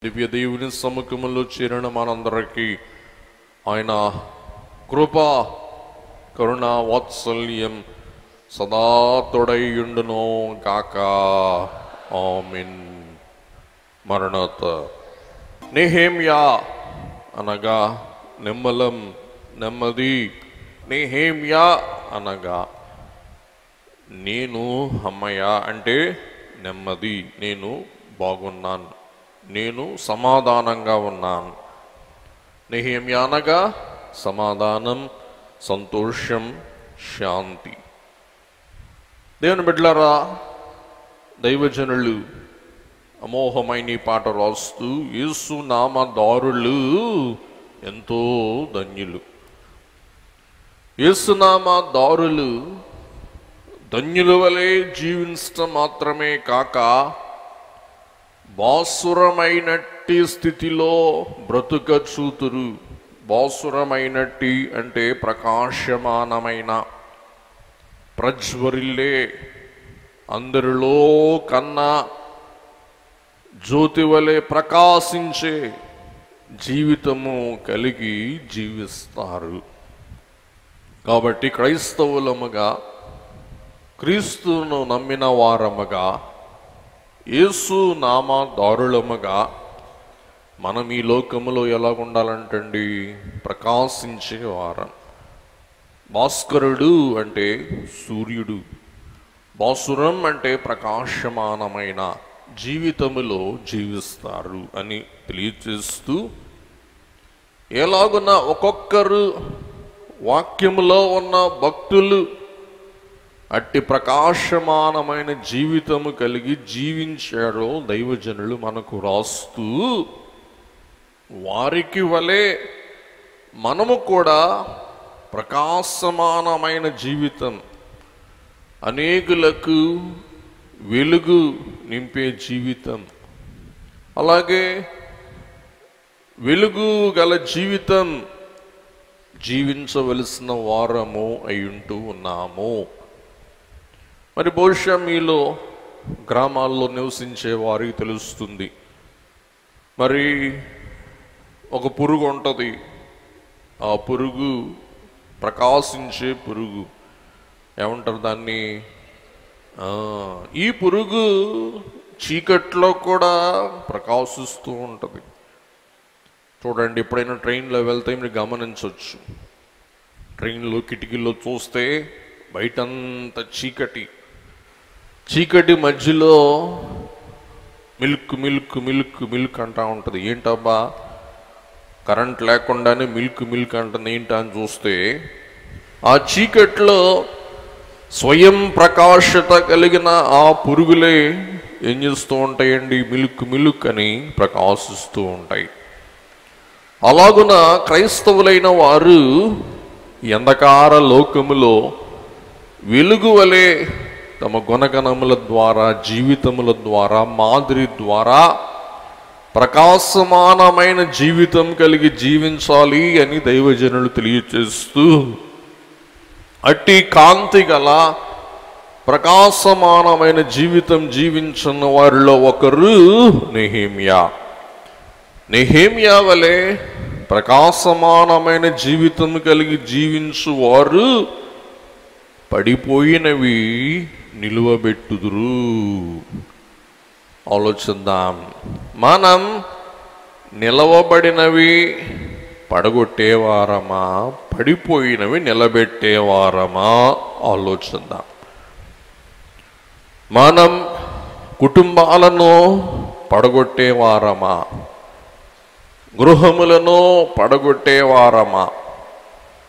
దివ్య దేవుని సముఖములో చేరిన మనందరికీ ఆయన కృప కరుణ వాత్సల్యం సదా తోడైయుండును గాక. ఆమేన్. మరణాత. నెహెమ్యా అనగా నెమ్మలం, నెమ్మది. నెహెమ్యా అనగా నేను, అమ్మయ్య అంటే నెమ్మది, నేను బాగున్నాను, నేను సమాధానంగా ఉన్నాను. నెహెమ్యా అనగా సమాధానం, సంతోషం, శాంతి. దేవుని బిడ్డలారా, దైవజనులు అమోఘమైన ఈ పాట రాస్తూ యేసు నామదారులు ఎంతో ధన్యులు. యేసునామదారులు ధన్యుల వలె జీవించటం మాత్రమే కాక బాసురమైనట్టి స్థితిలో బ్రతుక చూతురు. బాసురమైనట్టి అంటే ప్రకాశమానమైన, ప్రజ్వరిల్లే, అందరిలో కన్నా జ్యోతి వలె ప్రకాశించే జీవితము కలిగి జీవిస్తారు. కాబట్టి క్రైస్తవులముగా, క్రీస్తును నమ్మిన వారముగా, యేసు నామదారులముగా మనం ఈ లోకములో ఎలా ఉండాలంటండి? ప్రకాశించేవారం. భాస్కరుడు అంటే సూర్యుడు, బాసురం అంటే ప్రకాశమానమైన జీవితములో జీవిస్తారు అని తెలియజేస్తూ, ఎలాగున్న ఒక్కొక్కరు వాక్యములో ఉన్న భక్తులు అట్టి ప్రకాశమానమైన జీవితము కలిగి జీవించారో దైవజనులు మనకు రాస్తూ, వారికి వలె మనము కూడా ప్రకాశమానమైన జీవితం, అనేకులకు వెలుగు నింపే జీవితం, అలాగే వెలుగు గల జీవితం జీవించవలసిన వారము అయ్యుంటూ ఉన్నాము. మరి బహుశా మీలో గ్రామాల్లో నివసించే వారికి తెలుస్తుంది. మరి ఒక పురుగు ఉంటుంది, ఆ పురుగు ప్రకాశించే పురుగు, ఏమంటారు దాన్ని? ఈ పురుగు చీకట్లో కూడా ప్రకాశిస్తూ ఉంటుంది. చూడండి, ఎప్పుడైనా ట్రైన్లో వెళ్తే మీరు గమనించవచ్చు. ట్రైన్లో కిటికీలో చూస్తే బయటంతా చీకటి, చీకటి మధ్యలో మిల్క్ మిల్క్ మిల్క్ మిల్క్ అంటూ ఉంటుంది. ఏంటబ్బా, కరెంట్ లేకుండానే మిల్క్ మిల్క్ అంటుంది ఏంటా అని చూస్తే, ఆ చీకట్లో స్వయం ప్రకాశత కలిగిన ఆ పురుగులే ఏం చేస్తూ ఉంటాయండి? మిల్క్ మిల్క్ అని ప్రకాశిస్తూ ఉంటాయి. అలాగున క్రైస్తవులైన వారు అంధకార లోకములో వెలుగు వలె తమ గుణగణముల ద్వారా, జీవితముల ద్వారా, మాదిరి ద్వారా ప్రకాశమానమైన జీవితం కలిగి జీవించాలి అని దైవజనులు తెలియచేస్తూ, అట్టి కాంతి గల ప్రకాశమానమైన జీవితం జీవించిన వారిలో ఒకరు నెహెమ్యా. నెహెమ్యా వలె ప్రకాశమానమైన జీవితం కలిగి జీవించువారు పడిపోయినవి నిలువబెట్టుదురు. ఆలోచిద్దాం. మనం నిలవబడినవి పడగొట్టేవారమా, పడిపోయినవి నిలబెట్టేవారమా? ఆలోచిద్దాం. మనం కుటుంబాలను పడగొట్టేవారమా, గృహములను పడగొట్టేవారమా,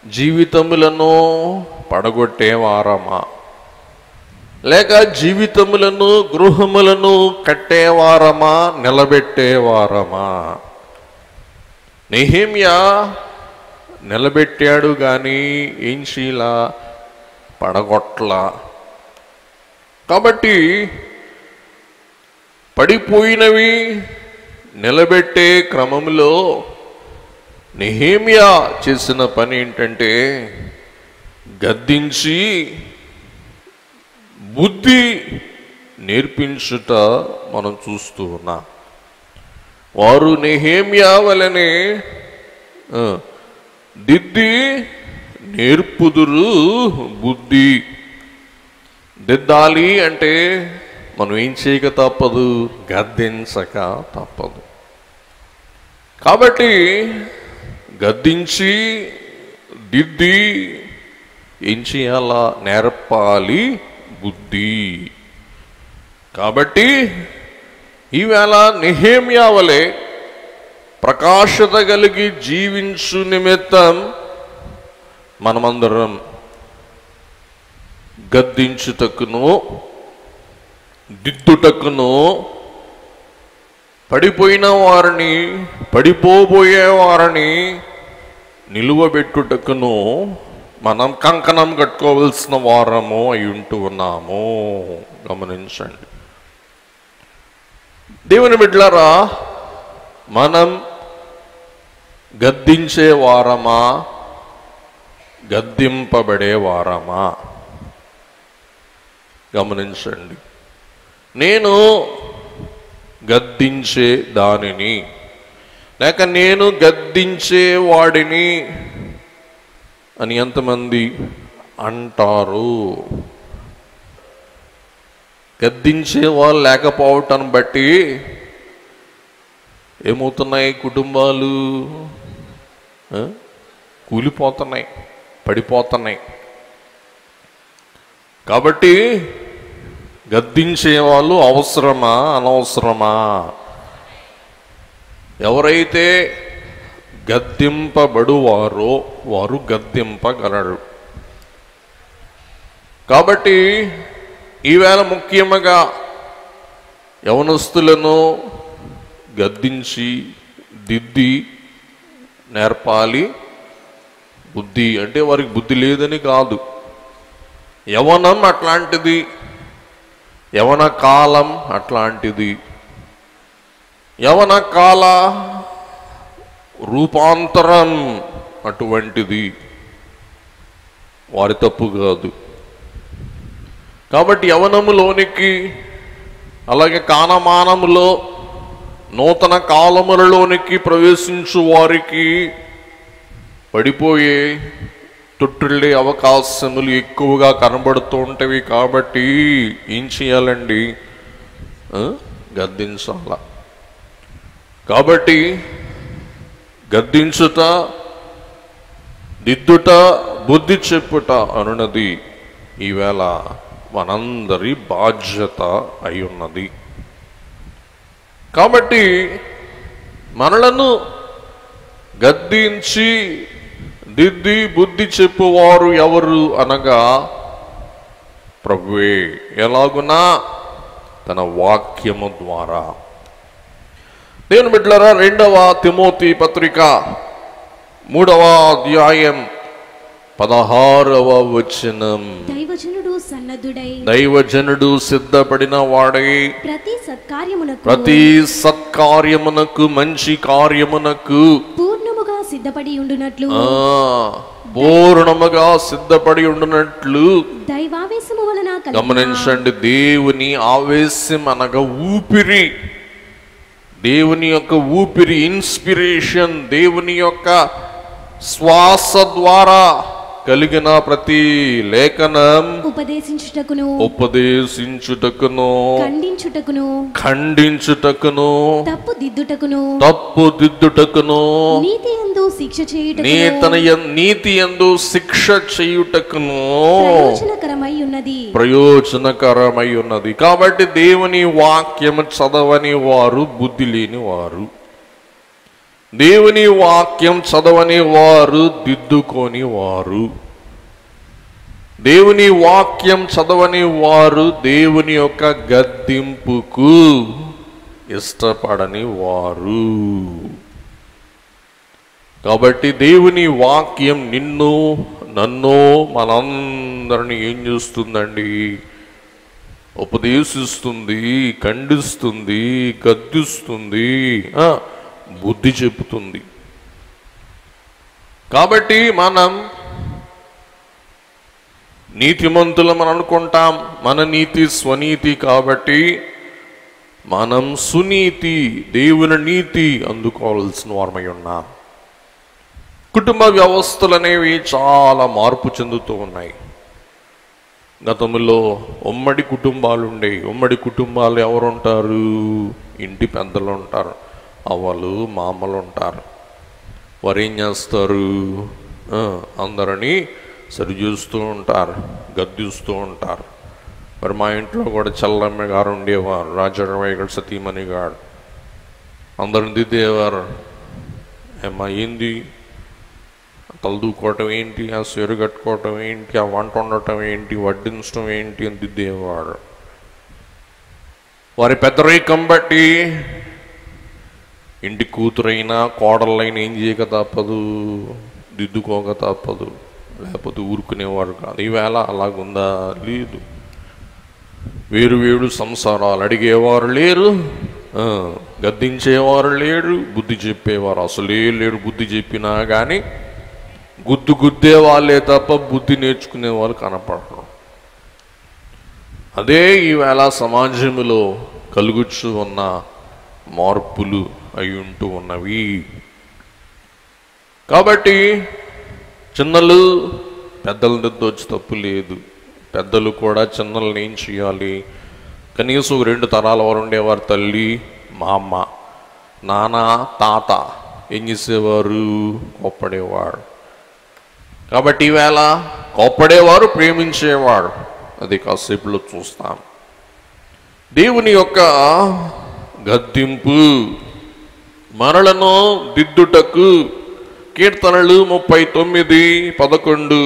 జీవితములను పడగొట్టేవారమా, లేక జీవితములను, గృహములను కట్టేవారమా, నిలబెట్టేవారమా? నెహెమ్యా నిలబెట్టాడు కానీ ఏం చేయలా? పడగొట్ల. కాబట్టి పడిపోయినవి నిలబెట్టే క్రమంలో నెహెమ్యా చేసిన పని ఏంటంటే, గద్దించి బుద్ధి నేర్పించుట మనం చూస్తూ ఉన్నాం. వారు నెహెమ్యా వలెనే దిద్ది నేర్పుదురు బుద్ధి. దిద్దాలి అంటే మనం ఏం చేయక తప్పదు, గద్దించక తప్పదు. కాబట్టి గద్దించి దిద్ది ఏం చేయాలా, నేర్పాలి బుద్ధి. కాబట్టి ఈవేళ నెహెమ్యా వలె ప్రకాశత కలిగి జీవించు నిమిత్తం మనమందరం గద్దించుటకును దిద్దుటకును పడిపోయిన వారిని పడిపోబోయే వారిని నిలువబెట్టుటకును మనం కంకణం కట్టుకోవలసిన వారము అయి ఉంటూ ఉన్నాము. గమనించండి దేవుని బిడ్డలారా, మనం గద్దించే వారమా గద్దింపబడే వారమా? గమనించండి. నేను గద్దించే దానిని లేక నేను గద్దించే వాడిని అని ఎంతమంది అంటారు? గద్దించే వాళ్ళు లేకపోవటం బట్టి ఏమవుతున్నాయి? కుటుంబాలు కూలిపోతున్నాయి, పడిపోతున్నాయి. కాబట్టి గద్దించే వాళ్ళు అవసరమా అనవసరమా? ఎవరైతే గద్దింపబడువారో వారు గద్దింపగలరు. కాబట్టి ఈవేళ ముఖ్యంగా యవనస్తులను గద్దించి దిద్ది నేర్పాలి బుద్ధి. అంటే వారికి బుద్ధి లేదని కాదు, యవనం అట్లాంటిది, యవన కాలం అట్లాంటిది, యవన కాల రూపాంతరం అటువంటిది. వారి తప్పు కాదు. కాబట్టి యవనములోనికి అలాగే కానమానములో నూతన కాలములలోనికి ప్రవేశించు వారికి పడిపోయే తొట్టిల్లే అవకాశములు ఎక్కువగా కనబడుతూ ఉంటవి. కాబట్టి ఏం చేయాలండి? గద్దించాల. కాబట్టి గద్దించుట దిద్దుట బుద్ధి చెప్పుట అనున్నది ఈవేళ మనందరి బాధ్యత అయి ఉన్నది. కాబట్టి మనలను గద్దించి దిద్ది బుద్ధి చెప్పువారు ఎవరు అనగా ప్రభువే. ఎలాగునా? తన వాక్యము ద్వారా. దేవుని బిడ్డలారా, 2వ తిమోతి పత్రిక 3వ అధ్యాయం 16వ వచనం. దైవజనుడు సిద్ధపడిన వాడై ప్రతి సత్కార్యమునకు మంచి కార్యమునకు పూర్ణముగా సిద్ధపడి ఉండునట్లు దైవావేశము వలన. గమనించండి, దేవుని ఆవేశం అనగా ఊపిరి, దేవుని యొక్క ఊపిరి, ఇన్స్పిరేషన్, దేవుని యొక్క శ్వాస ద్వారా కలిగిన ప్రతి లేఖనం ఉపదేశించుటకును ఖండించుటకును తప్పు దిద్దుటకును నీతి యందు శిక్ష చేయుటకును ప్రయోజనకరమై ఉన్నది. కాబట్టి దేవుని వాక్యము చదవని వారు బుద్ధి లేని వారు, దేవుని వాక్యం చదవని వారు దిద్దుకొని వారు, దేవుని వాక్యం చదవని వారు దేవుని యొక్క గద్దింపుకు ఇష్టపడని వారు. కాబట్టి దేవుని వాక్యం నిన్ను నన్ను మనందరినీ ఏం చేస్తుందండి? ఉపదేశిస్తుంది, ఖండిస్తుంది, గద్దిస్తుంది, బుద్ధి చెబుతుంది. కాబట్టి మనం నీతిమంతులం అని అనుకుంటాం. మన నీతి స్వనీతి. కాబట్టి మనం సునీతి, దేవుని నీతి అందుకోవాల్సిన వారమై ఉన్నాం. కుటుంబ వ్యవస్థలు అనేవి చాలా మార్పు చెందుతూ ఉన్నాయి. గతంలో ఉమ్మడి కుటుంబాలు ఉండేవి. ఉమ్మడి కుటుంబాలు ఎవరు ఉంటారు? ఇంటి పెద్దలు ఉంటారు, అవ్వలు మామలు ఉంటారు. వారు ఏం చేస్తారు? అందరినీ సరిచూస్తూ ఉంటారు, గద్దిస్తూ ఉంటారు. మరి మా ఇంట్లో కూడా చల్లమ్మ గారు ఉండేవారు, రాజరమయ్య గారు సతీమణి గారు. అందరిని దిద్దేవారు. ఏమ్మా ఏంది, తలదూకోవటం ఏంటి, ఆ సీర కట్టుకోవటం ఏంటి, ఆ వంట వండటం ఏంటి, వడ్డించడం ఏంటి అని దిద్దేవారు. వారి పెద్దరికం బట్టి ఇంటి కూతురైనా కోడళ్ళైనా ఏం చేయక తప్పదు, దిద్దుకోక తప్పదు, లేకపోతే ఊరుకునేవారు కాదు. ఈవేళ అలాగుందా? లేదు. వేరు వేరు సంసారాలు. అడిగేవారు లేరు, గద్దించేవారు లేరు, బుద్ధి చెప్పేవారు అసలే లేరు. బుద్ధి చెప్పినా కానీ గుద్దే వాళ్ళే తప్ప బుద్ధి నేర్చుకునే వాళ్ళు కనపడరు. అదే ఈవేళ సమాజంలో కలుగుచు ఉన్న మార్పులు అయి ఉంటూ ఉన్నవి. కాబట్టి చిన్నలు పెద్దల దగ్గర వచ్చి తప్పు లేదు. పెద్దలు కూడా చిన్నలను ఏం చేయాలి? కనీసం 2 తరాల వారు ఉండేవారు. తల్లి, మా అమ్మ, నాన్న, తాత ఏం చేసేవారు? కోప్పడేవారు. కాబట్టి ఈవేళ కోప్పడేవారు, ప్రేమించేవారు. అది కాసేపులో చూస్తాం. దేవుని యొక్క గద్దింపు మనలను దిద్దుటకు కీర్తనలు 39:11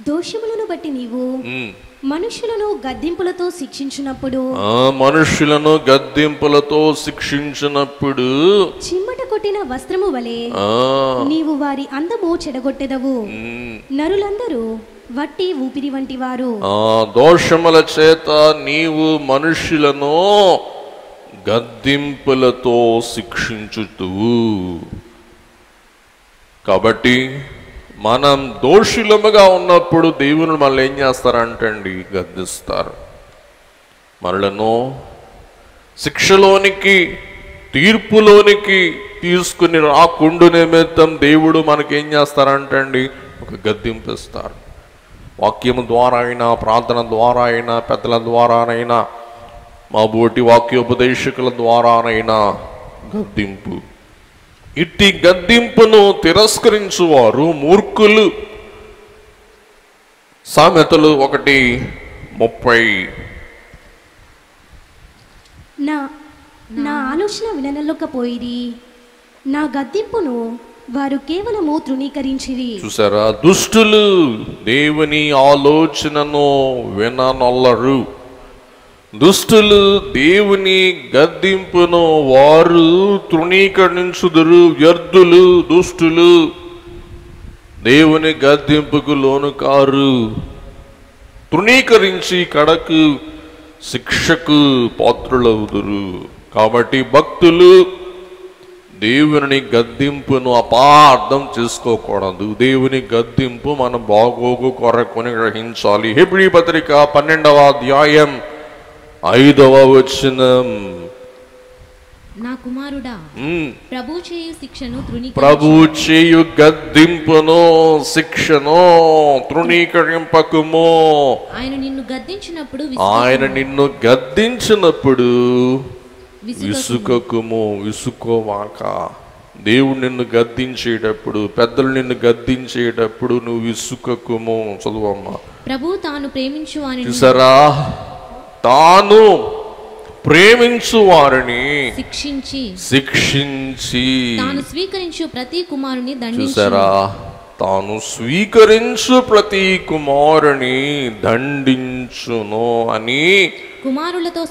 దోషములను బట్టి నీవు మనుషులను గద్దింపులతో శిక్షించినప్పుడు చిమ్మట కొట్టిన వస్త్రము వలె నీవు వారి అందము చెడగొట్టెదవు. నరులందరూ వట్టి ఊపిరి వంటి వారు. దోషముల చేత నీవు మనుషులను గద్దింపులతో శిక్షించుతువు. కాబట్టి మనం దోషులముగా ఉన్నప్పుడు దేవుని మనల్ని ఏం చేస్తారంటండి? గద్దిస్తారు. మనలను శిక్షలోనికి, తీర్పులోనికి తీసుకుని రాకుండా నిమిత్తం దేవుడు మనకేం చేస్తారంటండి? ఒక గద్దింపిస్తారు. వాక్యము ద్వారా అయినా, ప్రార్థన ద్వారా అయినా, పెద్దల ద్వారానైనా, మా బోటి వాక్యోపదేశకుల ద్వారానైనా గద్దింపు. ఇట్టి గద్దింపును తిరస్కరించువారు మూర్ఖులు. సామెతలు 1:30 నా ఆలోచన విననొల్లకపోయిరి, నా గద్దింపును వారు కేవలము తృణీకరించిరి. చూసారా? దుష్టులు దేవుని ఆలోచనను విననొల్లరు. దుష్టులు దేవుని గద్దింపును వారు తృణీకరించుదురు. వ్యర్థులు, దుష్టులు దేవుని గద్దింపుకు లోను కారు. తృణీకరించి కడకు శిక్షకు పాత్రులవుదురు. కాబట్టి భక్తులు దేవుని గద్దింపును అపార్థం చేసుకోకూడదు. దేవుని గద్దింపు మనం బాగోగు కొరకుని గ్రహించాలి. హెబ్రీ పత్రిక 12వ అధ్యాయం 5వ వచనం. నా కుమారుడా, ప్రభు చేయు గద్దింపును, శిక్షను తృణీకరింపకుము. ఆయన నిన్ను గద్దించినప్పుడు విసుకకుము. విసుకోవాక. దేవుడు నిన్ను గద్దించేటప్పుడు, పెద్దలు నిన్ను గద్దించేటప్పుడు నువ్వు విసుకకుము. చదువమ్మా. ప్రభు తాను ప్రేమించు వారిని, చూసారా? తాను ప్రేమించు వారిని శిక్షించి తాను స్వీకరించు ప్రతి కుమారుని దండించును. చూసారా? తాను స్వీకరించు ప్రతి కుమారుని దండించును అని కుమారులతో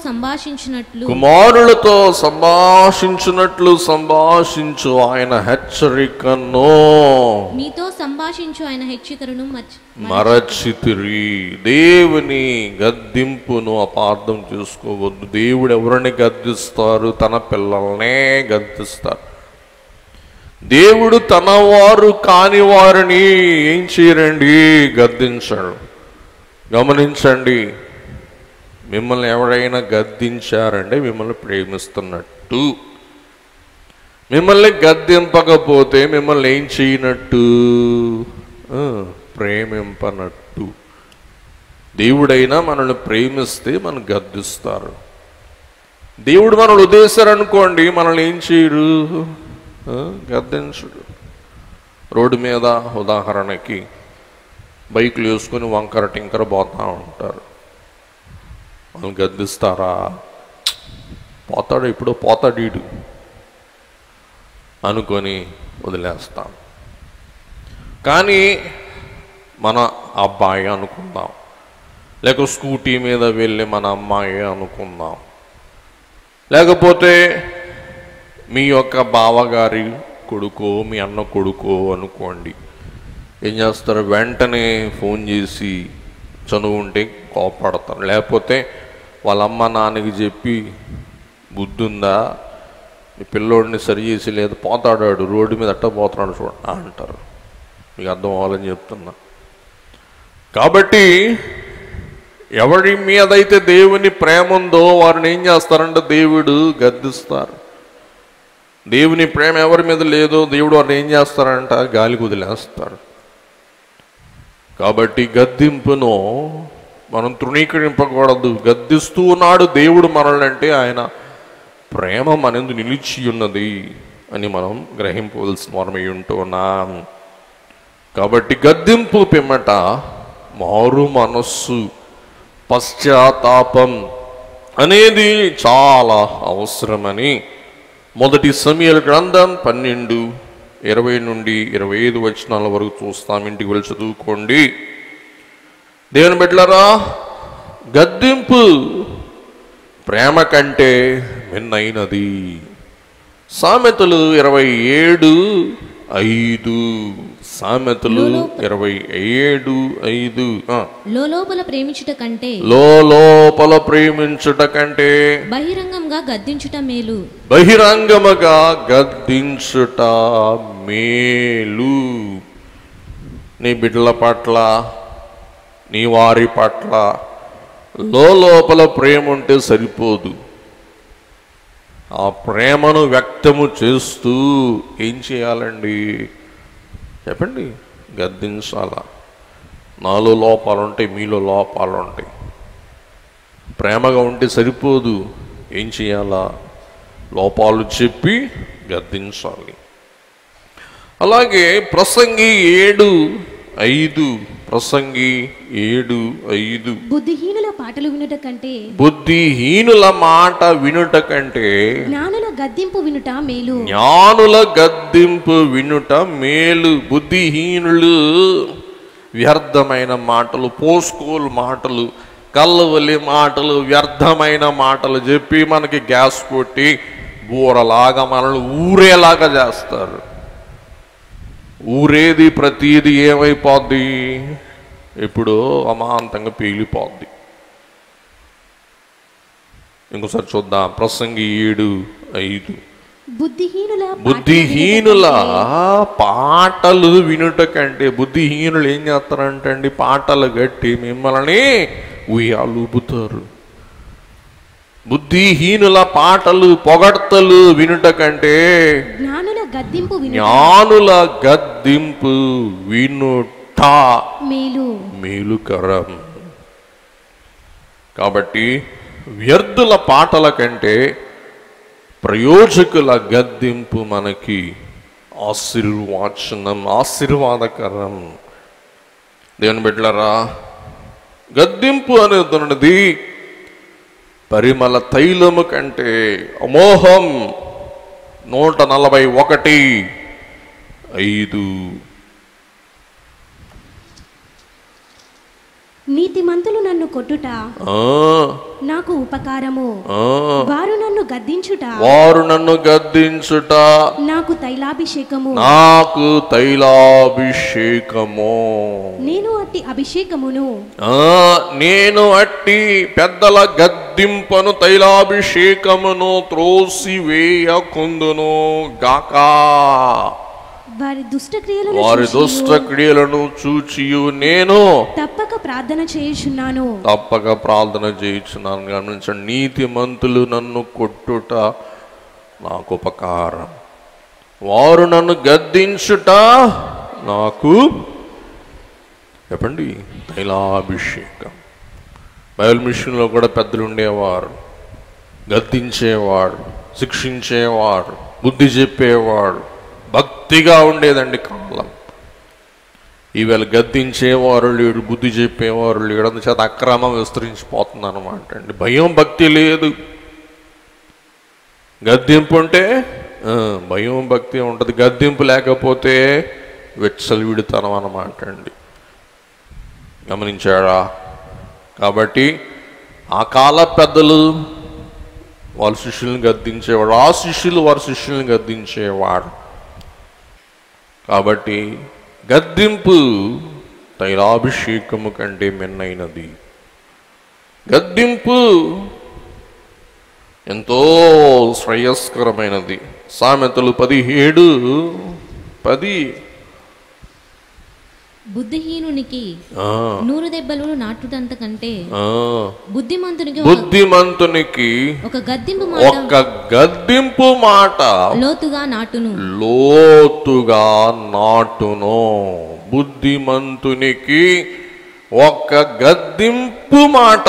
సంభాషించునట్లు సంభాషించు ఆయన హెచ్చరికను మీతో సంభాషించు ఆయన హెచ్చరికను మరచితిరి. దేవుని గద్దింపును అపార్థం చేసుకోవద్దు. దేవుడు ఎవరిని గద్దిస్తారు? తన పిల్లల్నే గద్దిస్తారు. దేవుడు తన వారు కాని వారిని ఏం చేయరండి? గద్దించడు. గమనించండి. మిమ్మల్ని ఎవరైనా గద్దించారంటే మిమ్మల్ని ప్రేమిస్తున్నట్టు. మిమ్మల్ని గద్దింపకపోతే మిమ్మల్ని ఏం చేయనట్టు? ప్రేమింపనట్టు. దేవుడైనా మనల్ని ప్రేమిస్తే మనం గద్దిస్తారు. దేవుడు మనల్ని ఉద్దేశారనుకోండి, మనల్ని ఏం చేయరు, గద్దించడు. రోడ్డు మీద ఉదాహరణకి బైకులు వేసుకొని వంకర టింకర పోతూ ఉంటారు. వాళ్ళు గద్దిస్తారా? పోతాడు, ఇప్పుడు పోతాడు ఈడు అనుకొని వదిలేస్తాం. కానీ మన అబ్బాయి అనుకుందాం, లేక స్కూటీ మీద వెళ్ళి మన అమ్మాయి అనుకుందాం, లేకపోతే మీ యొక్క బావగారి కొడుకో మీ అన్న కొడుకో అనుకోండి. ఏం చేస్తారు? వెంటనే ఫోన్ చేసి చనువు ఉంటే కోపడతారు. లేకపోతే వాళ్ళ అమ్మ నాన్నకి చెప్పి, బుద్ధి ఉందా, మీ పిల్లోడిని సరి చేసి, లేదు పోతాడాడు రోడ్డు మీద అట్ట పోతున్నాడు చూడ అంటారు. మీకు అర్థం అవ్వాలని చెప్తున్నా. కాబట్టి ఎవరి మీదైతే దేవుని ప్రేమ ఉందో వారిని ఏం చేస్తారంటే దేవుడు గద్దిస్తారు. దేవుని ప్రేమ ఎవరి మీద లేదో దేవుడు వారిని ఏం చేస్తారంట? గాలికి వదిలేస్తారు. కాబట్టి గద్దింపును మనం తృణీకరింపకూడదు. గద్దిస్తూ ఉన్నాడు దేవుడు మనల్ని అంటే ఆయన ప్రేమ మనందు నిలిచి ఉన్నది అని మనం గ్రహింపవలసిన వారమై ఉంటున్నాం. కాబట్టి గద్దింపు పిమ్మట మారు మనస్సు, పశ్చాత్తాపం అనేది చాలా అవసరమని 1 సమూయేలు గ్రంథం 12:20 వచనాల వరకు చూస్తాం. ఇంటికి వెళ్ళి చదువుకోండి. దేవుని బిడ్డలారా, గద్దింపు ప్రేమ కంటే మిన్నైనది. సామెతలు 27:5. సామెతలు 27:5. లోలోపల ప్రేమించుట కంటే బహిరంగంగా గద్దించుట మేలు. బహిరంగముగా గద్దించుట మేలు. నీ బిడ్డల పట్ల, నీ వారి పట్ల లోపల ప్రేమ ఉంటే సరిపోదు. ఆ ప్రేమను వ్యక్తము చేస్తూ ఏం చేయాలండి చెప్పండి? గద్దించాలా. నాలో లోపాలు ఉంటాయి, మీలో లోపాలు ఉంటాయి. ప్రేమగా ఉంటే సరిపోదు, ఏం చేయాలా? లోపాలు చెప్పి గద్దించాలి. అలాగే ప్రసంగి 7:5. ప్రసంగి 7:5. బుద్ధిహీనుల పాటలు వినుట కంటే, బుద్ధిహీనుల మాట వినుట కంటే జ్ఞానుల గద్దింపు వినుట మేలు. జ్ఞానుల గద్దింపు వినుట మేలు. బుద్ధిహీనులు వ్యర్థమైన మాటలు, పోస్కోల్ మాటలు, కళ్ళవలి మాటలు, వ్యర్థమైన మాటలు చెప్పి మనకి గ్యాస్ కొట్టి బూరలాగా మనల్ని ఊరేలాగా చేస్తారు. ఊరేది ప్రతిది ఏమైపోద్ది? ఇప్పుడు అమాంతంగా పేలిపోద్ది. ఇంకోసారి చూద్దాం. ప్రసంగి 7:5. బుద్ధిహీనుల పాటలు వినుట కంటే, బుద్ధిహీనులు ఏం చేస్తారంటండి? పాటలు గట్టి మిమ్మల్ని ఉయ్యాలుపుతారు. బుద్ధిహీనుల పాటలు, పొగడ్తలు వినుట కంటే జ్ఞానుల గద్దింపు వినుట మేలుకరం. కాబట్టి వ్యర్థుల పాటల కంటే ప్రయోజకుల గద్దింపు మనకి ఆశీర్వాదకరం. దేవుని బిడ్డలారా, గద్దింపు అనేది పరిమళ తైలము కంటే అమోహం. 141:5. నీతిమంతులు నన్ను కొట్టుట నాకు ఉపకారము, వారు నన్ను గద్దించుట నాకు తైలాభిషేకము. నేను అట్టి పెద్దల గద్దింపను, తైలాభిషేకమును త్రోసివేయకుందును గాక. వారి దుష్ట క్రియలను చూచియు నేను తప్పక ప్రార్థన చేయుచున్నాను. గమనించండి, నీతిమంతులు నన్ను కొట్టుట నాకు ఉపకారం, వారు నన్ను గద్దించుట నాకు చెప్పండి తైలాభిషేకం. బైబిల్ మిషన్లో కూడా పెద్దలు ఉండేవారు, గద్దించేవాడు, శిక్షించేవాడు, బుద్ధి చెప్పేవాడు. భక్తిగా ఉండేదండి కాలం. ఈవేళ గద్దించేవారు లేడు, బుద్ధి చెప్పేవారు లేడు. అందుచేత అక్రమం విస్తరించిపోతుంది అనమాట అండి. భయం భక్తి లేదు. గద్దింపు అంటే భయం భక్తి ఉంటుంది, గద్దింపు లేకపోతే విచ్చలవిడితనం అన్నమాట అండి. గమనించారా? కాబట్టి ఆ కాల పెద్దలు వాళ్ళ శిష్యుల్ని గద్దించేవాడు, ఆ శిష్యులు వారి శిష్యుల్ని గద్దించేవాడు. కాబట్టి గద్దింపు తైలాభిషేకము కంటే మిన్నైనది. గద్దింపు ఎంతో శ్రేయస్కరమైనది. సామెతలు 17:10 బుద్ధిహీనునికి 100 దెబ్బలు నాటుటంత కంటే బుద్ధిమంతునికి ఒక గద్దింపు మాట లోతుగా నాటును. బుద్ధిమంతునికి ఒక్క గద్దింపు మాట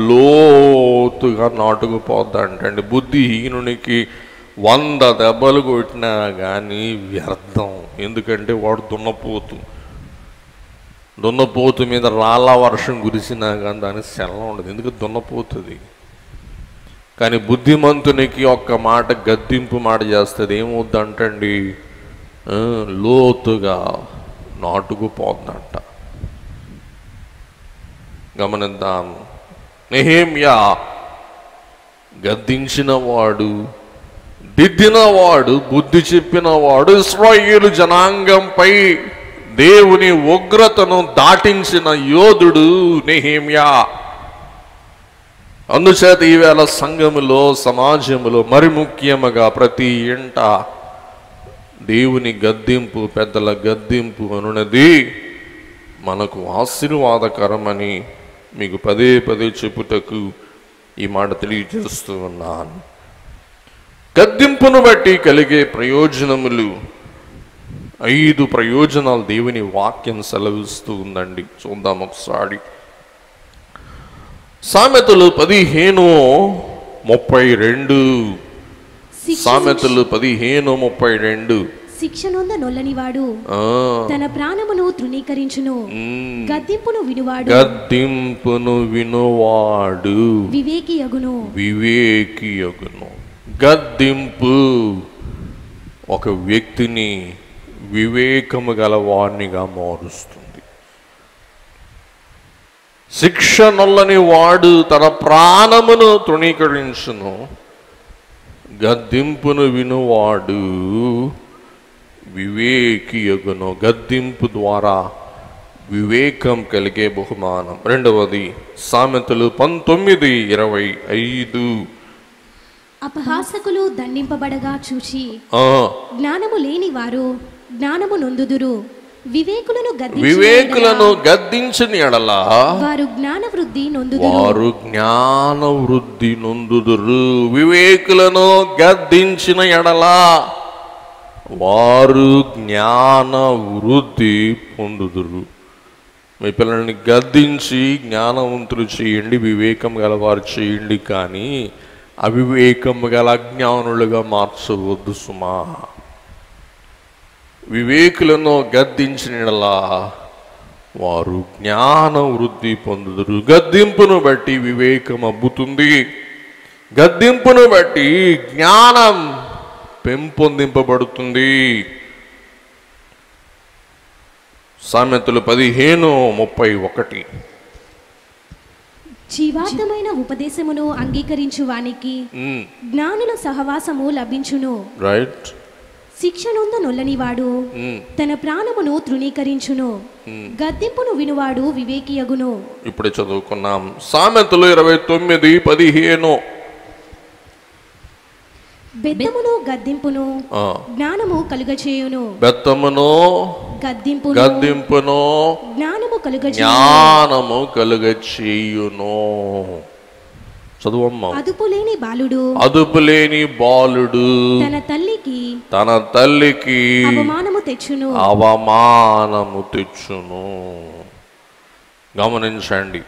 లోతుగా నాటుకుపోద్దంటండి. బుద్ధిహీనునికి 100 దెబ్బలు కొట్టినా కానీ వ్యర్థం. ఎందుకంటే వాడు దున్నపోతు మీద రాళ్ళ వర్షం కురిసినా కానీ దానికి సెలవు ఉండదు. ఎందుకు దున్నపోతుంది. కానీ బుద్ధిమంతునికి ఒక్క మాట గద్దింపు మాట చేస్తుంది. ఏమవుద్దంటండి, లోతుగా నాటుకుపోద్దంట. గమనిద్దాం. నెహెమ్యా గద్దించినవాడు, దిద్దినవాడు, బుద్ధి చెప్పినవాడు, ఇశ్రాయేలు జనాంగంపై దేవుని ఉగ్రతను దాటించిన యోధుడు నెహెమ్యా. అందుచేత ఈవేళ సంఘములో, సమాజములో, మరి ముఖ్యముగా ప్రతి ఇంట దేవుని గద్దింపు, పెద్దల గద్దింపు అనున్నది మనకు ఆశీర్వాదకరమని మీకు పదే చెప్పుటకు ఈ మాట తెలియజేస్తూ ఉన్నాను. గద్దింపును బట్టి కలిగే ప్రయోజనములు 5 ప్రయోజనాలు దేవుని వాక్యం సెలవిస్తూ ఉందండి. చూద్దాం ఒకసారి. సామెతలు 15:32. సామెతలు 15:32. శిక్షనొంద నొల్లనివాడు తన ప్రాణమును తృణీకరించును, గద్దింపును వినువాడు వివేకియగును. గద్దింపు ఒక వ్యక్తిని వివేకము గలవాణ్ణిగా మారుస్తుంది. శిక్ష నొల్లని వాడు తన ప్రాణమును తృణీకరించును, గద్దింపును వినువాడు వివేకియగును. గద్దింపు ద్వారా వివేకం కలిగే బహుమానం. 2వది సామెతలు 19:25. అపహాసకులు దండింపబడగా చూచి జ్ఞానము లేని వారు జ్ఞానము నొందుదురు. వివేకులను గద్దించిన ఎడల వారు జ్ఞాన వృద్ధి నొందుదురు. వివేకులను గద్దించిన ఎడల వారు జ్ఞాన వృద్ధి పొందుదురు. మీ పిల్లల్ని గద్దించి జ్ఞానవంతులు చేయండి, వివేకం గలవారు చేయండి. కానీ అవివేకం గల అజ్ఞానులుగా మార్చవద్దు సుమా. వివేకులను గద్దించినలా వారు జ్ఞాన వృద్ధి పొందుదురు. గద్దింపును బట్టి వివేకం అబ్బుతుంది, గద్దింపును బట్టి జ్ఞానం పెంపొందింపబడుతుంది. సామెతలు 15:31. జీవార్థమైన ఉపదేశమును అంగీకరించు వానికి జ్ఞానుల సహవాసము లభించును. రైట్. శిక్షనొంద నొల్లనివాడు తన ప్రాణమును తృణీకరించును, గద్దింపును వినువాడు వివేకియగును. ఇప్పుడే చదువుకున్నాం. సామెతలు 29:15. బెత్తమును గద్దింపును జ్ఞానము కలుగచేయును. బెత్తమును గద్దింపును జ్ఞానము కలుగచేయును. చదువమ్మా. అదుపులేని బాలుడు తన తల్లికి అవమానము తెచ్చును. గమనించండి.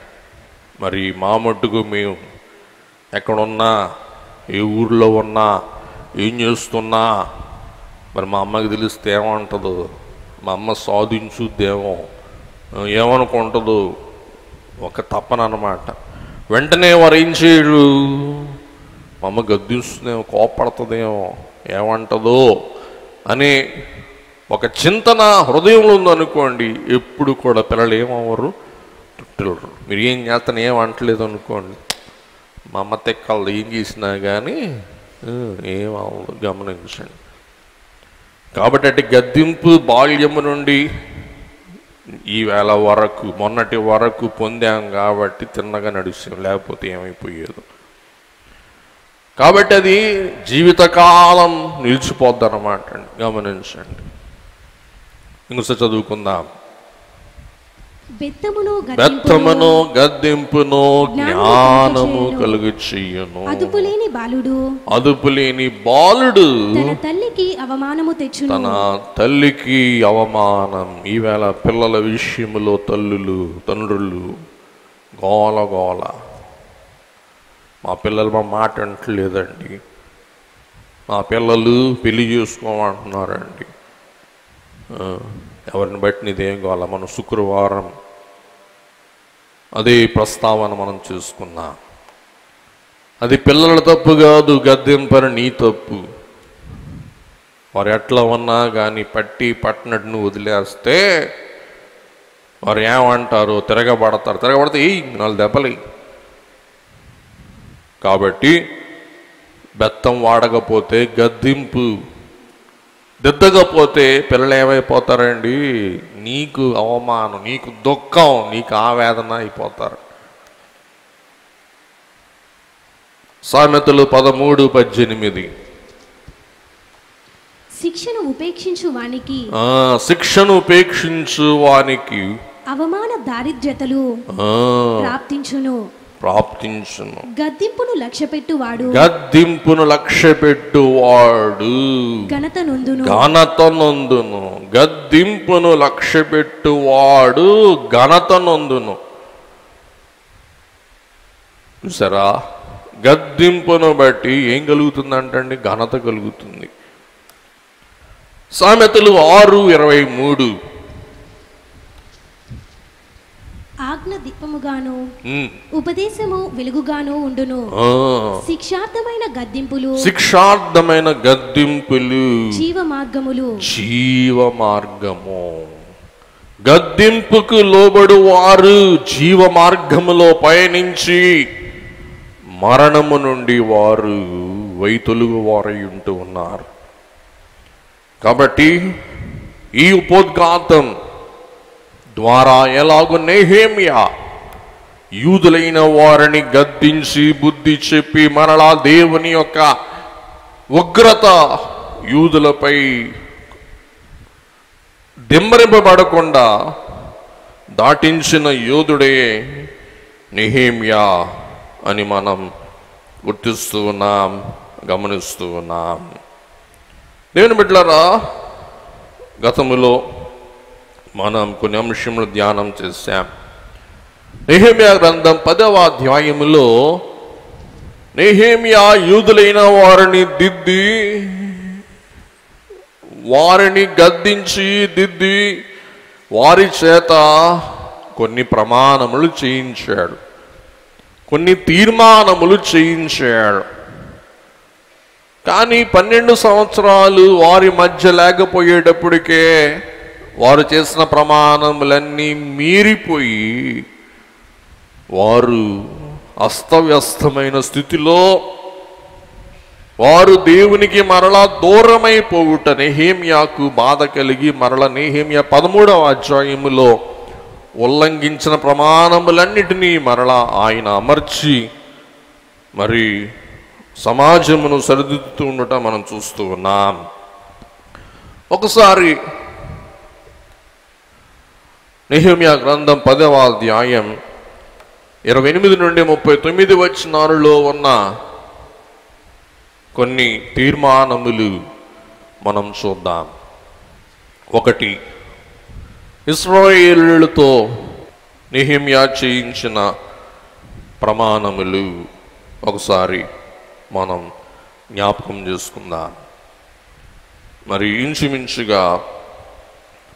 మరి మా మట్టుకు మేము ఎక్కడున్నా, ఏ ఊర్లో ఉన్నా, ఏం చేస్తున్నా, మరి మా అమ్మకి తెలిస్తే ఏమంటుందో, మా అమ్మ సాధించుద్దేమో, ఏమనుకుంటుందో ఒక తప్పనమాట. వెంటనే వారు ఏం చేయరు, మా అమ్మ గద్దిస్తుందేమో, కోపడుతుందేమో, ఏమంటుందో అనే ఒక చింతన హృదయంలో ఉందనుకోండి, ఎప్పుడు కూడా పిల్లలు ఏమవ్వరు, తిట్టరు. మీరు ఏం చేస్తాను ఏమంటలేదు అనుకోండి, మా అమ్మ తెక్కలది ఏం చేసినా కానీ ఏమవ్వదు. గమనించండి. కాబట్టి అటు గద్దింపు బాల్యము నుండి ఈవేళ వరకు, మొన్నటి వరకు పొందాం కాబట్టి తిన్నగా నడుస్తాం, లేకపోతే ఏమైపోయేది. కాబట్టి అది జీవితకాలం నిలిచిపోద్ది అన్నమాట. గమనించండి. ఇంకోసారి చదువుకుందాం. బెత్తమును గద్దింపును జ్ఞానము కలుగచేయును. అదుపులేని బాలుడు తన తల్లికి అవమానం. ఈవేళ పిల్లల విషయంలో తండ్రులు గోల. మా పిల్లలు మా మాట అంటలేదండి, మా పిల్లలు పెళ్లి చేసుకోమంటున్నారండి. ఎవరిని బట్టి నీదేం కావాలా? మనం శుక్రవారం అదే ప్రస్తావన మనం చూసుకున్నాం. అది పిల్లల తప్పు కాదు, గద్దెంపని నీ తప్పు. వారు ఎట్లా ఉన్నా కానీ పట్టినట్టు నువ్వు వదిలేస్తే వారు ఏమంటారు, తిరగబడితే ఈ 4 దెబ్బలు. కాబట్టి బెత్తం వాడకపోతే, గద్దింపు దిద్దకపోతే పిల్లలు ఏమైపోతారండి, నీకు అవమానం, నీకు దుఃఖం, నీకు ఆవేదన అయిపోతారు. సామెతలు 13:18. శిక్షను ఉపేక్షించు వానికి అవమాన దారిద్ర్యతలు ప్రాప్తించును. గద్దింపును లక్ష్యపెట్టువాడు ఘనత నొందును. గద్దింపును లక్ష్యపెట్టువాడు ఘనత నొందును. చూసారా? గద్దింపును బట్టి ఏం కలుగుతుందంటండి? ఘనత కలుగుతుంది. సామెతలు 6:23. ఆజ్ఞ దీపముగాను ఉపదేశము వెలుగుగాను ఉండును. శిక్షార్థమైన గద్దింపులు జీవమార్గము. గద్దింపుకు లోబడు వారు జీవ మార్గములో పయనించి మరణము నుండి వారు వైతొలుగు వారై ఉంటూ ఉన్నారు. కాబట్టి ఈ ఉపోద్ఘాతం ద్వారా ఎలాగో నెహెమ్యా యూదులైన వారిని గద్దించి బుద్ధి చెప్పి మరలా దేవుని యొక్క ఉగ్రత యూదులపై దిమ్మరింపబడకుండా దాటించిన యోధుడే నెహెమ్యా అని మనం గుర్తిస్తూ ఉన్నాం, గమనిస్తూ ఉన్నాం. దేవుని బిడ్డలారా, గతములో మనం కొన్ని అంశములు ధ్యానం చేశాం. నెహెమ్యా గ్రంథం 10వ అధ్యాయములో నెహెమ్యా యూదులైన వారిని గద్దించి వారి చేత కొన్ని ప్రమాణములు చేయించాడు, కొన్ని తీర్మానములు చేయించాడు. కానీ 12 సంవత్సరాలు వారి మధ్య లేకపోయేటప్పటికే వారు చేసిన ప్రమాణములన్నీ మీరిపోయి వారు అస్తవ్యస్తమైన స్థితిలో వారు దేవునికి మరలా దూరమైపోవుట నెహెమ్యాకు బాధ కలిగి మరల నెహెమ్యా 13వ అధ్యాయములో ఉల్లంఘించిన ప్రమాణములన్నిటినీ మరలా ఆయన అమర్చి మరి సమాజమును సరిదిద్దుతూ ఉండటం మనం చూస్తూ ఉన్నాం. ఒకసారి నెహెమ్యా గ్రంథం 10వ అధ్యాయం 28 నుండి 39 వచనాలలో ఉన్న కొన్ని తీర్మానములు మనం చూద్దాం. 1, ఇశ్రాయేలులతో నెహెమ్యా చేయించిన ప్రమాణములు ఒకసారి మనం జ్ఞాపకం చేసుకుందాం. మరి ఇంచుమించుగా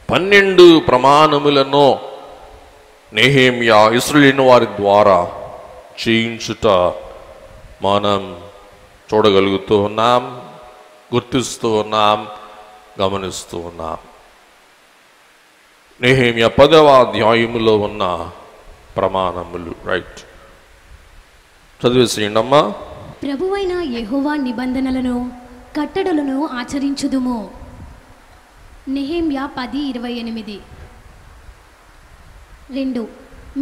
12 ప్రమాణములను నెహెమ్యా ఇశ్రాయేలు వారి ద్వారా చేయించుట మనం చూడగలుగుతూ ఉన్నాం, గుర్తిస్తూ ఉన్నాం, గమనిస్తూ ఉన్నాం. నెహెమ్యా 10వ అధ్యాయములో ఉన్న ప్రమాణములు. రైట్, చదివేసేయండి అమ్మా. ప్రభువైన యెహోవా నిబంధనలను కట్టడలను ఆచరించుదుము. నెహెమ్యా 10:28. 2,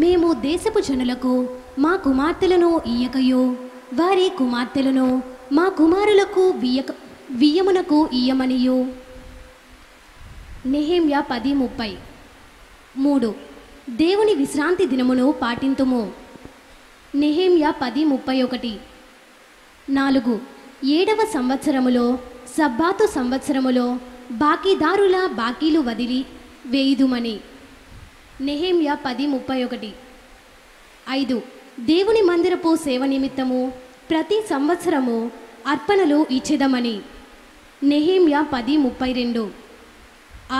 మేము దేశపు జనులకు మా కుమార్తెలను ఇయ్యకయో వారి కుమార్తెలను మా కుమారులకు వియ్యమునకు ఇయ్యమనియు. నెహెమ్యా 10:30. 3, దేవుని విశ్రాంతి దినమును పాటింతుము. నెహెమ్యా 10:31. 4, 7వ సంవత్సరములో సబ్బాతు సంవత్సరములో బాకీదారుల బాకీలు వదిలి వేయుదుమని. నెహెమ్యా 10:31. 5, దేవుని మందిరపు సేవ నిమిత్తము ప్రతి సంవత్సరము అర్పణలు ఇచ్చేదమని. నెహెమ్యా 10:32.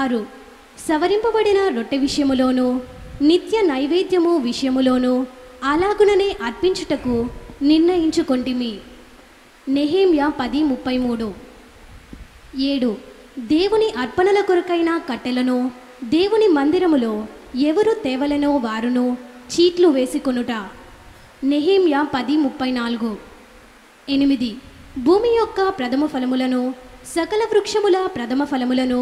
6, సవరింపబడిన రొట్టె విషయములోను నిత్య నైవేద్యము విషయములోను అలాగుననే అర్పించుటకు నిర్ణయించుకొంటిమి. నెహెమ్యా 10:33. 7, దేవుని అర్పణల కొరకైన కట్టెలను దేవుని మందిరములో ఎవరు తేవలనో వారును చీట్లు వేసికొనుట. నెహెమ్యా 10:34. 8, భూమి యొక్క ప్రథమ ఫలములను సకల వృక్షముల ప్రథమ ఫలములను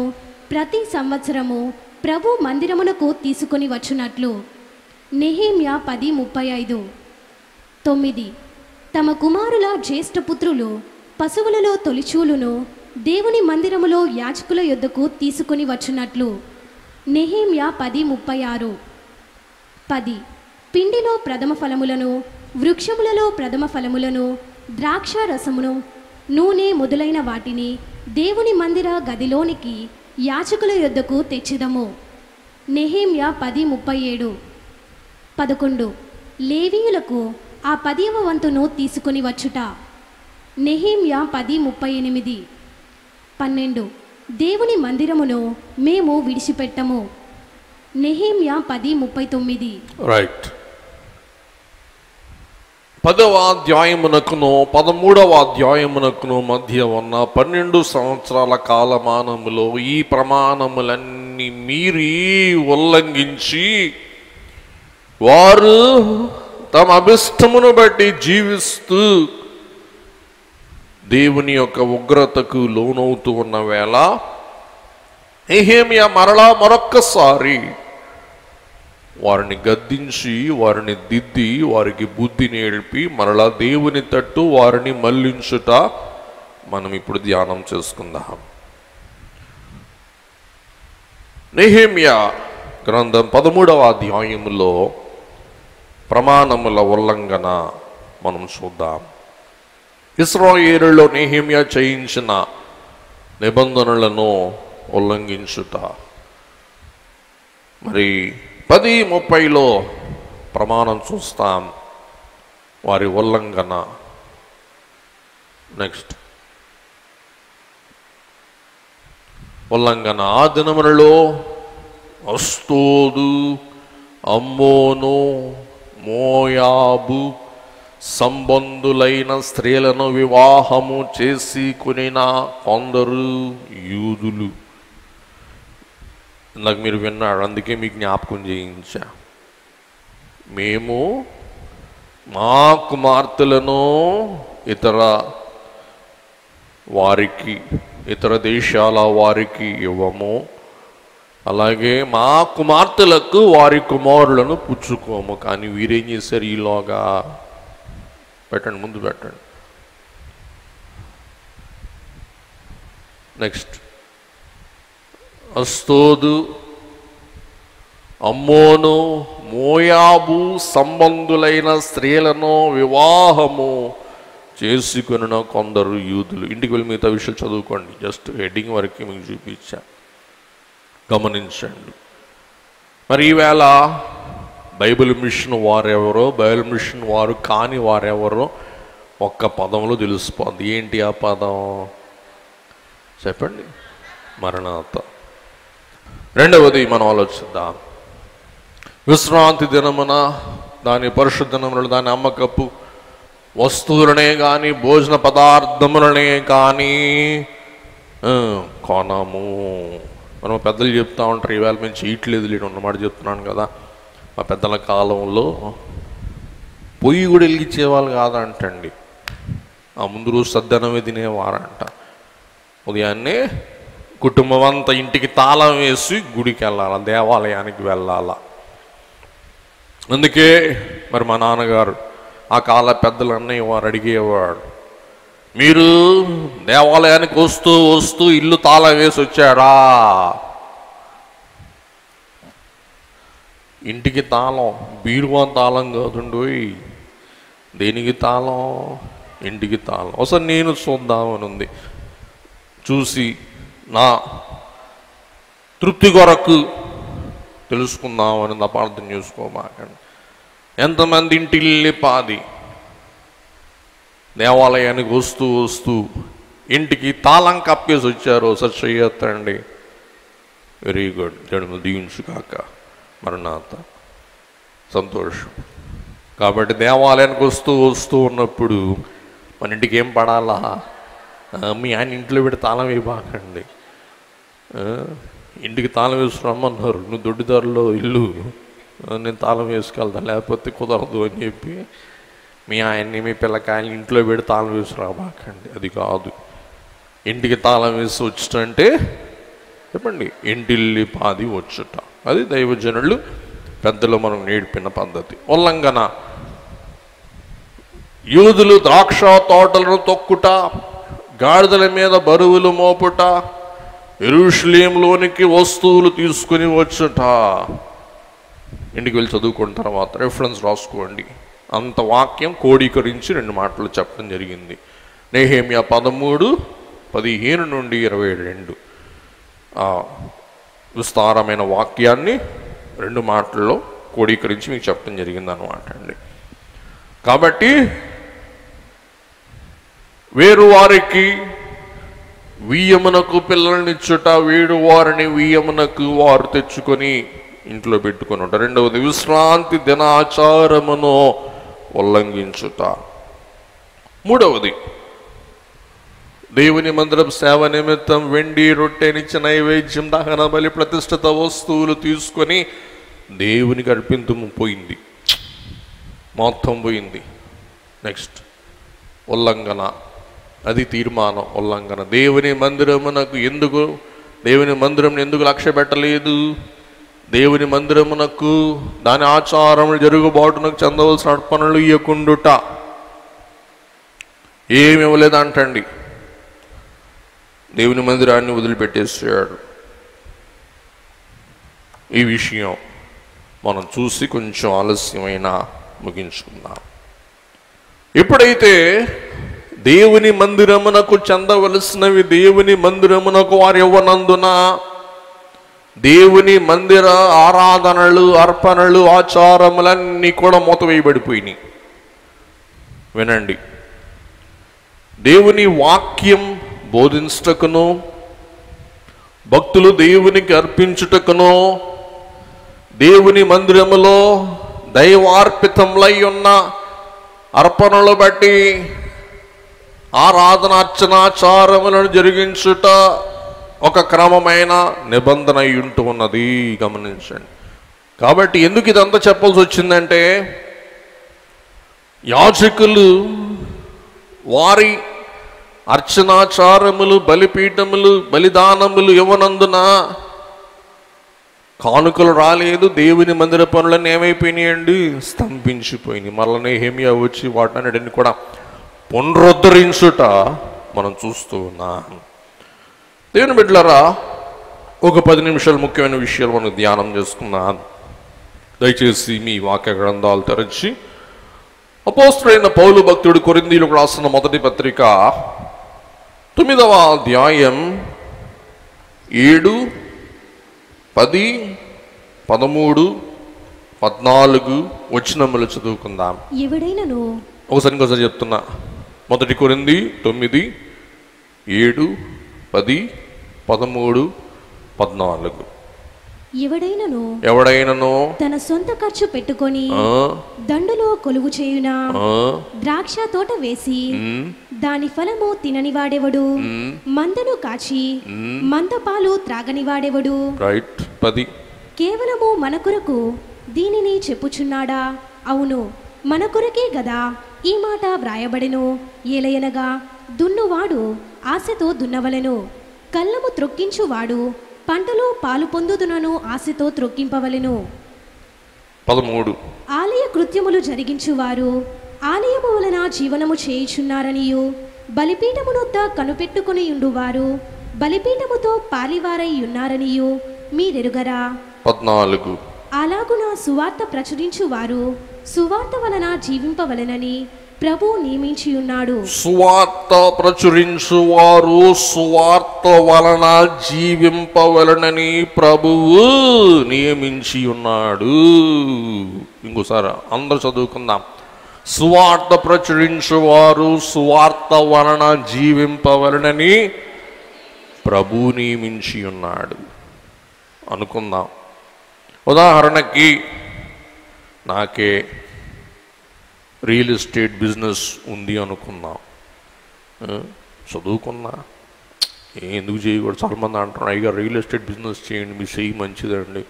ప్రతి సంవత్సరము ప్రభు మందిరమునకు తీసుకొని వచ్చునట్లు. నెహెమ్యా 10:35. 9, తమ కుమారుల జ్యేష్ఠపుత్రులు పశువులలో తొలిచూలును దేవుని మందిరములో యాజకుల యొద్దకు తీసుకొని వచ్చునట్లు. నెహెమ్యా 10:36. 10, పిండిలో ప్రథమ ఫలములను వృక్షములలో ప్రథమ ఫలములను ద్రాక్ష రసమును నూనె మొదలైన వాటిని దేవుని మందిర గదిలోనికి యాజకుల యొద్దకు తెచ్చిదము. నెహెమ్యా 10:37. 11, లేవీయులకు ఆ 10వ వంతును తీసుకొని వచ్చుట. నెహెమ్యా 10:38. 12, దేవుని మందిరమును మేము విడిచిపెట్టము. నెహెమ్యా 10:39. రైట్. 10వ అధ్యాయమునకును 13వ అధ్యాయమునకును మధ్య ఉన్న 12 సంవత్సరాల కాలమానములో ఈ ప్రమాణములన్నీ మీరి ఉల్లంఘించి వారు తమ అభిష్టమును బట్టి జీవిస్తూ దేవుని యొక్క ఉగ్రతకు లోనవుతూ ఉన్న వేళ నెహెమ్యా మరొక్కసారి వారిని గద్దించి వారిని దిద్ది వారికి బుద్ధి నేర్పి మరలా దేవుని తట్టు వారిని మళ్లించుట మనం ఇప్పుడు ధ్యానం చేసుకుందాం. నెహెమ్యా గ్రంథం 13వ అధ్యాయములో ప్రమాణముల ఉల్లంఘన మనం చూద్దాం. ఇశ్రాయేలులో నెహెమ్యా చేయించిన నిబంధనలను ఉల్లంఘించుట. మరి 10:30లో ప్రమాణం చూస్తాం, వారి ఉల్లంఘన. నెక్స్ట్ ఉల్లంఘన. ఆ దినములలో అస్తోదు, అమ్మోను, మోయాబు సంబంధులైన స్త్రీలను వివాహము చేసి కొనిన కొందరు యూదులు. ఇందాక మీరు విన్నారు, అందుకే మీకు జ్ఞాపకం చేయించా. మేము మా కుమార్తెలను ఇతర దేశాల వారికి ఇవ్వము, అలాగే మా కుమార్తెలకు వారి కుమారులను పుచ్చుకోము. కానీ వీరేం చేశారు? ఈలోగా పెట్టండి, ముందు పెట్టండి. నెక్స్ట్ అస్తోదు, అమ్మోను, మోయాబు సంబంధులైన స్త్రీలను వివాహము చేసుకున్న కొందరు యూదులు. ఇంటికి వెళ్ళి మిగతా విషయాలు చదువుకోండి, జస్ట్ హెడ్డింగ్ వరకు మీకు చూపించా, గమనించండి. మరి ఈవేళ బైబిల్ మిషన్ వారెవరో, బైబిల్ మిషన్ వారు కాని వారెవరో ఒక్క పదంలో తెలిసిపోద్ది. ఏంటి ఆ పదం చెప్పండి? మరణాత. రెండవది మనం ఆలోచిద్దాం. విశ్రాంతి దినమున దాని పరిశుద్ధ దినమున దాని అమ్మకపు వస్తువులనే కానీ భోజన పదార్థములనే కానీ కొనము. మనం పెద్దలు చెప్తా ఉంటారు, ఈవేళ మేము చేయట్లేదు లేడు అన్నమాట చెప్తున్నాను కదా. మా పెద్దల కాలంలో పొయ్యి కూడా వెలిగించేవాళ్ళు కాదంటండి. ఆ ముందు రోజు సద్దనమే తినేవారంట. ఉదయాన్నే కుటుంబం అంతా ఇంటికి తాళం వేసి గుడికి వెళ్ళాల, దేవాలయానికి వెళ్ళాల. అందుకే మరి మా నాన్నగారు ఆ కాల పెద్దలు అన్నయ్య వారు అడిగేవాడు, మీరు దేవాలయానికి వస్తూ వస్తూ ఇల్లు తాళం వేసి వచ్చారా? ఇంటికి తాళం, బీరువా తాళం కాదుండి. దేనికి తాళం? ఇంటికి తాళం. అసలు నేను చూద్దామని ఉంది, చూసి నా తృప్తి కొరకు తెలుసుకుందామని అపార్థం చేసుకోమాకండి. ఎంతమంది ఇంటిల్లి పాది దేవాలయానికి వస్తూ వస్తూ ఇంటికి తాళం కప్పేసి వచ్చారు? ఒకసారి చెయ్యొద్దండి. వెరీ గుడ్, దేవుడు దీవించుగాక. మరణాత, సంతోషం. కాబట్టి దేవాలయానికి వస్తూ వస్తూ ఉన్నప్పుడు మన ఇంటికి ఏం పడాలా? మీ ఆయన ఇంట్లో పెట్టి తాళం వేయబాకండి. ఇంటికి తాళం వేసి రమ్మన్నారు, నువ్వు దొడ్డిదారులో ఇల్లు నేను తాళం వేసుకెళ్తాను, లేకపోతే కుదరదు అని చెప్పి మీ ఆయన్ని మీ పిల్లకాయని ఇంట్లో పెట్టి తాళం వేసి రాబాకండి. అది కాదు. ఇంటికి తాళం వేసి వచ్చుటంటే చెప్పండి, ఇంటిల్లి పాది వచ్చుట. అది దైవజనులు పెద్దలు మనం నేర్పిన పద్ధతి. ఉల్లంఘన, యూదులు ద్రాక్ష తోటలను తొక్కుట, గాడిదల మీద బరువులు మోపుట, యెరూషలేములోనికి వస్తువులు తీసుకుని వచ్చుట. ఇంటికి వెళ్ళి చదువుకున్న తర్వాత రెఫరెన్స్ రాసుకోండి. అంత వాక్యం కోడీకరించి 2 మాటలు చెప్పడం జరిగింది. నెహెమ్యా 13:15 నుండి 22 విస్తారమైన వాక్యాన్ని 2 మాటల్లో కోడీకరించి మీకు చెప్పడం జరిగింది అన్నమాట అండి. కాబట్టి వేరు వారికి వియ్యమునకు పిల్లలనిచ్చుట, వేడు వారిని వియ్యమునకు వారు తెచ్చుకొని ఇంట్లో పెట్టుకొని ఉంటారు. రెండవది విశ్రాంతి దినాచారమును ఉల్లంఘించుట. మూడవది దేవుని మందిరం సేవ నిమిత్తం వెండి రొట్టెనిచ్చి నైవేద్యం, దహన బలి, ప్రతిష్ఠిత వస్తువులు తీసుకొని దేవునికి అర్పించము. పోయింది, మొత్తం పోయింది. నెక్స్ట్ ఉల్లంఘన, అది తీర్మానం. ఉల్లంఘన, దేవుని మందిరమునకు దేవుని మందిరం ఎందుకు లక్ష్య పెట్టలేదు? దేవుని మందిరమునకు దాని ఆచారములు జరుగుబాటునకు చెందవలసిన అర్పణలు ఇయ్యకుండుట. ఏమి ఇవ్వలేదంటండి. దేవుని మందిరాన్ని వదిలిపెట్టేసాడు. ఈ విషయం మనం చూసి కొంచెం ఆలస్యమైన ముగించుకుందాం. ఎప్పుడైతే దేవుని మందిరమునకు చెందవలసినవి దేవుని మందిరమునకు వారు ఇవ్వనందున దేవుని మందిర ఆరాధనలు, అర్పణలు, ఆచారములన్నీ కూడా మూతవేయబడిపోయినాయి. వినండి, దేవుని వాక్యం బోధించుటకును, భక్తులు దేవునికి అర్పించుటకును, దేవుని మందిరములో దైవార్పితములై ఉన్న అర్పణలు బట్టి ఆరాధన, అర్చనాచారములను జరిగించుట ఒక క్రమమైన నిబంధన అయి ఉంటూ ఉన్నది. గమనించండి. కాబట్టి ఎందుకు ఇదంతా చెప్పాల్సి వచ్చిందంటే, యాజకులు వారి అర్చనాచారములు, బలిపీఠములు, బలిదానములు ఇవ్వనందున కానుకలు రాలేదు. దేవుని మందిర పనులన్నీ ఏమైపోయినాయండి? స్తంభించిపోయినాయి. మళ్ళీ నెహెమ్యా వచ్చి వాటిని కూడా పునరుద్ధరించుట మనం చూస్తూ ఉన్నాం. దేవుని బిడ్డలారా, ఒక 10 నిమిషాలు ముఖ్యమైన విషయాలు మనం ధ్యానం చేసుకున్నాం. దయచేసి మీ వాక్య గ్రంథాలు తెరచి అపోస్తలుడైన పౌలు భక్తుడు కొరింథీయులకు రాసిన మొదటి పత్రిక 9వ అధ్యాయం 7, 10, 13, 14 వచనములు చదువుకుందాం. ఎవడైనను ఒకసారి చెప్తున్నా. మొదటి కొరింథీ 9, 7, 10, 13, 14. ఎవడైనను తన సొంత ఖర్చు పెట్టుకొని దండులో కొలువు చేయునా, ద్రాక్ష తోట వేసి దాని ఫలము తినని వాడెవడు, మందను కాచి మంద పాలు త్రాగని వాడెవడు. రైట్. 10. కేవలము మన కొరకు దీనిని చెప్పుచున్నాడా? అవును, మన కొరకే గదా ఈ మాట వ్రాయబడెను. ఏలయనగా దున్నువాడు ఆశతో దున్నవలెను, కళ్ళము త్రొక్కించువాడు పంటలో పాలు పొందుదునను ఆశతో త్రొక్కింపవలెను. 13. ఆలయ కృత్యములు జరిగించువారు ఆలయము వలన జీవనము చేయుచున్నారనియు, బలిపీఠమునొద్ద కనుపెట్టుకుని ఉండువారు బలిపీఠముతో పాలివారై ఉన్నారనియు మీరెరుగరా? 14. అలాగున సువార్త ప్రచురించువారు సువార్త వలన జీవింపవలెనని ప్రభు నియమించి ఉన్నాడు. సువార్త ప్రచురించువారు సువార్త వలన జీవింపవలనని ప్రభువు నియమించి ఉన్నాడు. ఇంకోసారి అందరూ చదువుకుందాం. సువార్త ప్రచురించువారు సువార్త వలన జీవింపవలనని ప్రభు నియమించి ఉన్నాడు. అనుకుందాం. ఉదాహరణకి నాకే రియల్ ఎస్టేట్ బిజినెస్ ఉంది అనుకుందాం. చదువుకున్నా ఎందుకు చేయకూడదు? చాలామంది అంటున్నారు, అయ్యగా రియల్ ఎస్టేట్ బిజినెస్ చేయండి, మీ చెయ్యి మంచిదండి,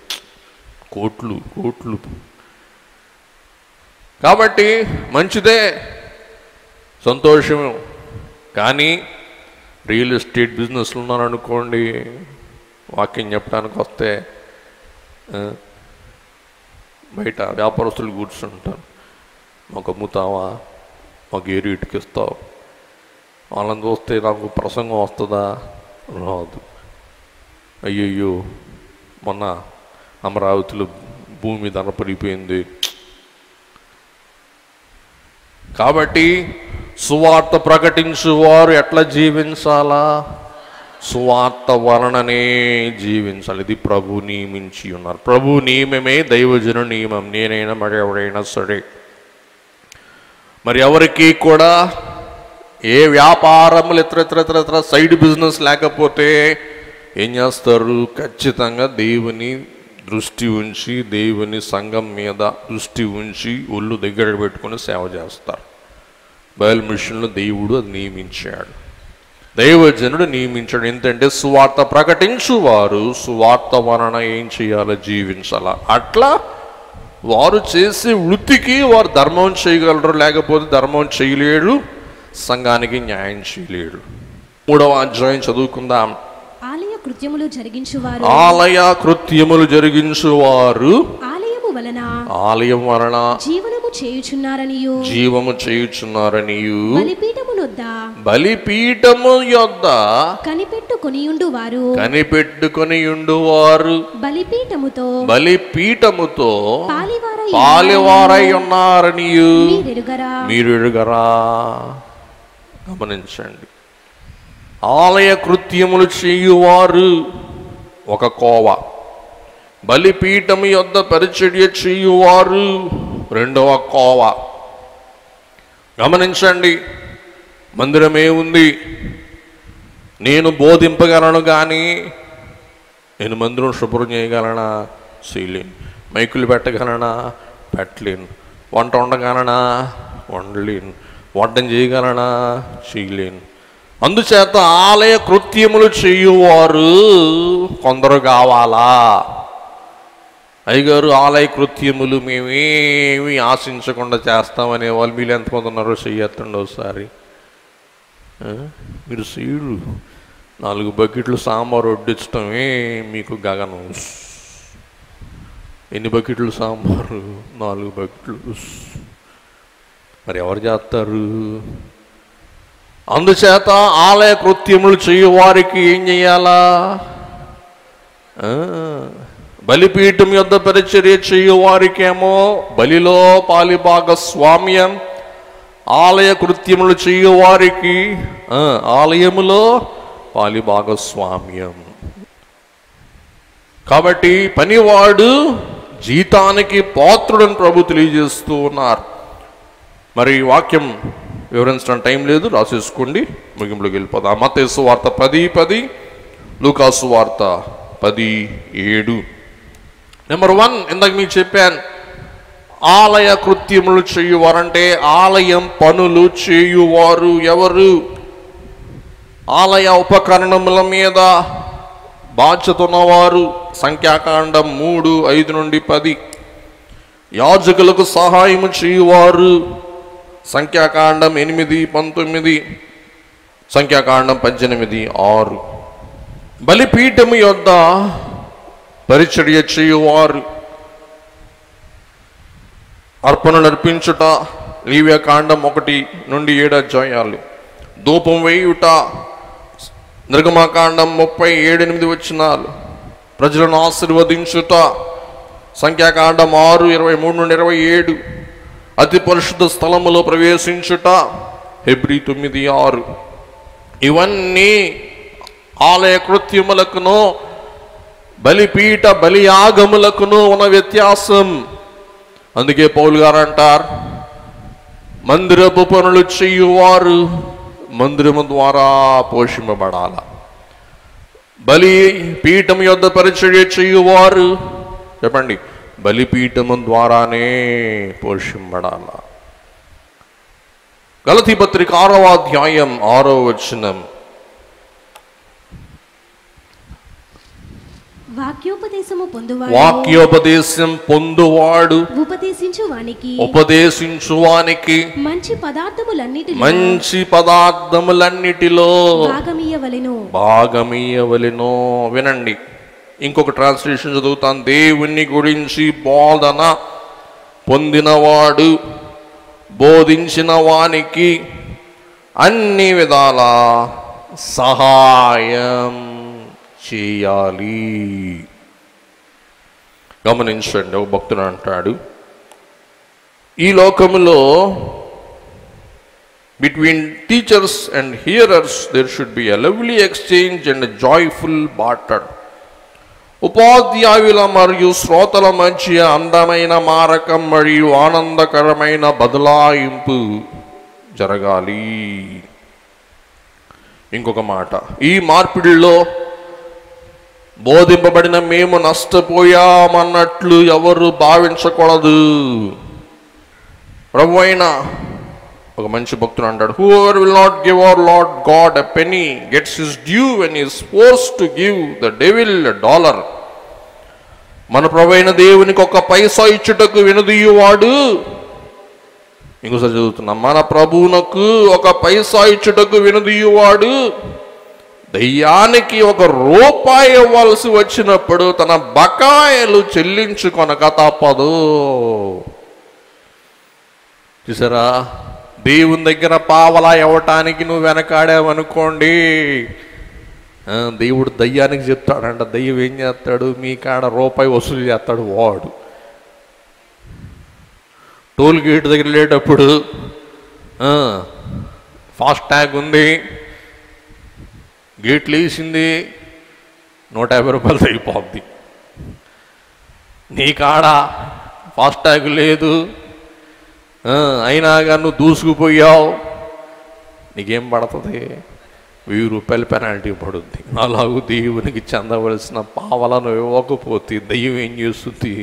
కోట్లు కోట్లు. కాబట్టి మంచిదే, సంతోషం. కానీ రియల్ ఎస్టేట్ బిజినెస్లో ఉన్నారనుకోండి, వాక్యం చెప్పడానికి వస్తే బయట వ్యాపారస్తులు కూర్చుంటారు. మాకు అమ్ముతావా, మాకు ఏ రేటుకి ఇస్తావు? వాళ్ళని చూస్తే నాకు ప్రసంగం వస్తుందా? రాదు. అయ్యయ్యో మొన్న అమరావతిలో భూమి ధర పెరిగిపోయింది. కాబట్టి సువార్త ప్రకటించువారు ఎట్లా జీవించాలా? సువార్త వలననే జీవించాలి. ఇది ప్రభు నియమించి ఉన్నారు. ప్రభు నియమమే దైవజను నియమం. నేనైనా మరి ఎవరైనా సరే, మరి ఎవరికి కూడా ఏ వ్యాపారములు ఇతర సైడ్ బిజినెస్ లేకపోతే ఏం చేస్తారు? ఖచ్చితంగా దేవుని దృష్టి ఉంచి, దేవుని సంఘం మీద దృష్టి ఉంచి ఒళ్ళు దగ్గర పెట్టుకుని సేవ చేస్తారు. బయలు మిషన్లో దేవుడు అది నియమించాడు, దైవజనుడు నియమించాడు. ఏంటంటే సువార్త ప్రకటించువారు సువార్త వలన ఏం చేయాలో జీవించాలా. అట్లా వారు చేసే వృత్తికి వారు ధర్మం చేయగలరు, లేకపోతే ధర్మం చేయలేడు, సంఘానికి న్యాయం చేయలేడు. 3వ అధ్యాయం చదువుకుందాం. ఆలయ కృత్యములు జరిగించువారు ఆలయం వలన జీవము చేయుచున్నారనియు బలిపీఠము యొద్ద కనిపెట్టుకొనియుండువారు బలిపీఠముతో పాలివారై ఉన్నారనియు మీరెరుగరా? గమనించండి. ఆలయ కృత్యములు చేయువారు ఒక కోవ, బలిపీఠము యొద్ద పరిచర్య చేయువారు రెండవ కోవ. గమనించండి. మందిరమే ఉంది, నేను బోధింపగలను, కానీ నేను మందిరం శుభ్రం చేయగలనా? చేయలేను. మైకులు పెట్టగలనా? పెట్టలేను. వంట వండగలనా? వండలేను. వంటం చేయగలనా? చేయలేను. అందుచేత ఆలయ కృత్యములు చేయువారు కొందరు కావాలా? అయ్యగారు ఆలయ కృత్యములు మేమేమి ఆశించకుండా చేస్తామనే వాళ్ళు మీరు ఎంతమంది ఉన్నారో చెయ్యొద్దండి ఒకసారి. మీరు సీడు 4 బకెట్లు సాంబారు వడ్డించడమే మీకు గగనం. ఎన్ని బకెట్లు సాంబారు? 4 బకెట్లు. మరి ఎవరు చేస్తారు? అందుచేత ఆలయ కృత్యములు చేయువారికి ఏం చేయాలా? బలిపీఠం యొద్ద పరిచర్య చేయువారికేమో బలిలో పాలిభాగస్వామ్యం, ఆలయ కృత్యములు చేయువారికి ఆలయములో పాలిభాగస్వామ్యం. కాబట్టి పనివాడు జీతానికి పాత్రుడని ప్రభు తెలియజేస్తూ ఉన్నారు. మరి వాక్యం వివరించడం టైం లేదు, రాసేసుకోండి, ముగింపులోకి వెళ్ళిపోదాం. మత్తయి సువార్త 10:10, లూకాసు వార్త 10:7. నెంబర్ 1 ఇందాక మీకు చెప్పాను, ఆలయ కృత్యములు చేయువారంటే ఆలయం పనులు చేయువారు ఎవరు? ఆలయ ఉపకరణముల మీద బాధ్యత ఉన్నవారు. సంఖ్యాకాండం 3:5-10. యాజకులకు సహాయము చేయువారు. సంఖ్యాకాండం 8:19. సంఖ్యాకాండం 18:6. బలిపీఠము యొద్ద పరిచర్య చేయువారు. అర్పణలు అర్పించుట లేవ్యకాండం 1-7 అధ్యాయాలు. ధూపం వేయుట నిర్గమకాండం 37-8 వచనాలు. ప్రజలను ఆశీర్వదించుట సంఖ్యాకాండం 6:23-27. అతి పరిశుద్ధ స్థలములో ప్రవేశించుట హెబ్రీ 9:6. ఇవన్నీ ఆలయ కృత్యములకును బలిపీఠ బలియాగములకును ఉన్న వ్యత్యాసం. అందుకే పౌలు గారు అంటారు, మందిరపు పనులు చేయువారు మందిరము ద్వారా పోషింపబడాల, బలి పీఠం యొద్ద పరిచర్య చేయువారు చెప్పండి బలిపీఠము ద్వారానే పోషింపబడాల. గలతీ పత్రిక 6వ అధ్యాయం 6వ వచనం. వాక్యోపదేశం పొందువాడు ఉపదేశించువానికి మంచి పదార్థములన్నిటిలో భాగమీయవలెను. వినండి, ఇంకొక ట్రాన్స్లేషన్ చదువుతాను. దేవుని గురించి బోధన పొందినవాడు బోధించిన వానికి అన్ని విధాల సహాయం చేయాలి. గమనించండి, ఒక భక్తుడు అంటాడు, ఈ లోకములో between teachers and hearers there should be a lovely exchange and joyful barter. ఉపాధ్యాయుల మరియు శ్రోతల మధ్య అందమైన మారకం మరియు ఆనందకరమైన బదలాయింపు జరగాలి. ఇంకొక మాట, ఈ మార్పిడిలో బోధింపబడిన మేము నష్టపోయామన్నట్లు ఎవరు భావించకూడదు. ప్రభువైన ఒక మంచి భక్తుడు అంటాడు, whoever will not give our Lord God a penny gets his due and is forced to give the devil $1. మన ప్రభువైన దేవునికి ఒక పైసా ఇచ్చుటకు వెనుదీయువాడు. ఇంకోసారి చదువుతున్నా, మన ప్రభువునకు ఒక పైసా ఇచ్చుటకు వెనుదీయువాడు దయ్యానికి $1 ఇవ్వాల్సి వచ్చినప్పుడు తన బకాయిలు చెల్లించుకొనక తప్పదు. చూసారా, దేవుని దగ్గర పావలా ఇవ్వటానికి నువ్వు వెనకాడావనుకోండి, దేవుడు దయ్యానికి చెప్తాడంట. దయ్యం ఏం చేస్తాడు, మీ కాడ $1 వసూలు చేస్తాడు. వాడు టోల్ గేట్ దగ్గర వెళ్ళేటప్పుడు ఫాస్ట్ ట్యాగ్ ఉంది, గేట్లు వేసింది, $150 అయిపోద్ది. నీ కాడ ఫాస్ట్ ట్యాగ్ లేదు, అయినా కానీ నువ్వు దూసుకుపోయావు, నీకేం పడుతుంది? $1000 పెనాల్టీ పడుద్ది. అలాగూ దేవునికి చెందవలసిన పావలను ఇవ్వకపోతే దయ్యం ఏం చేస్తుంది?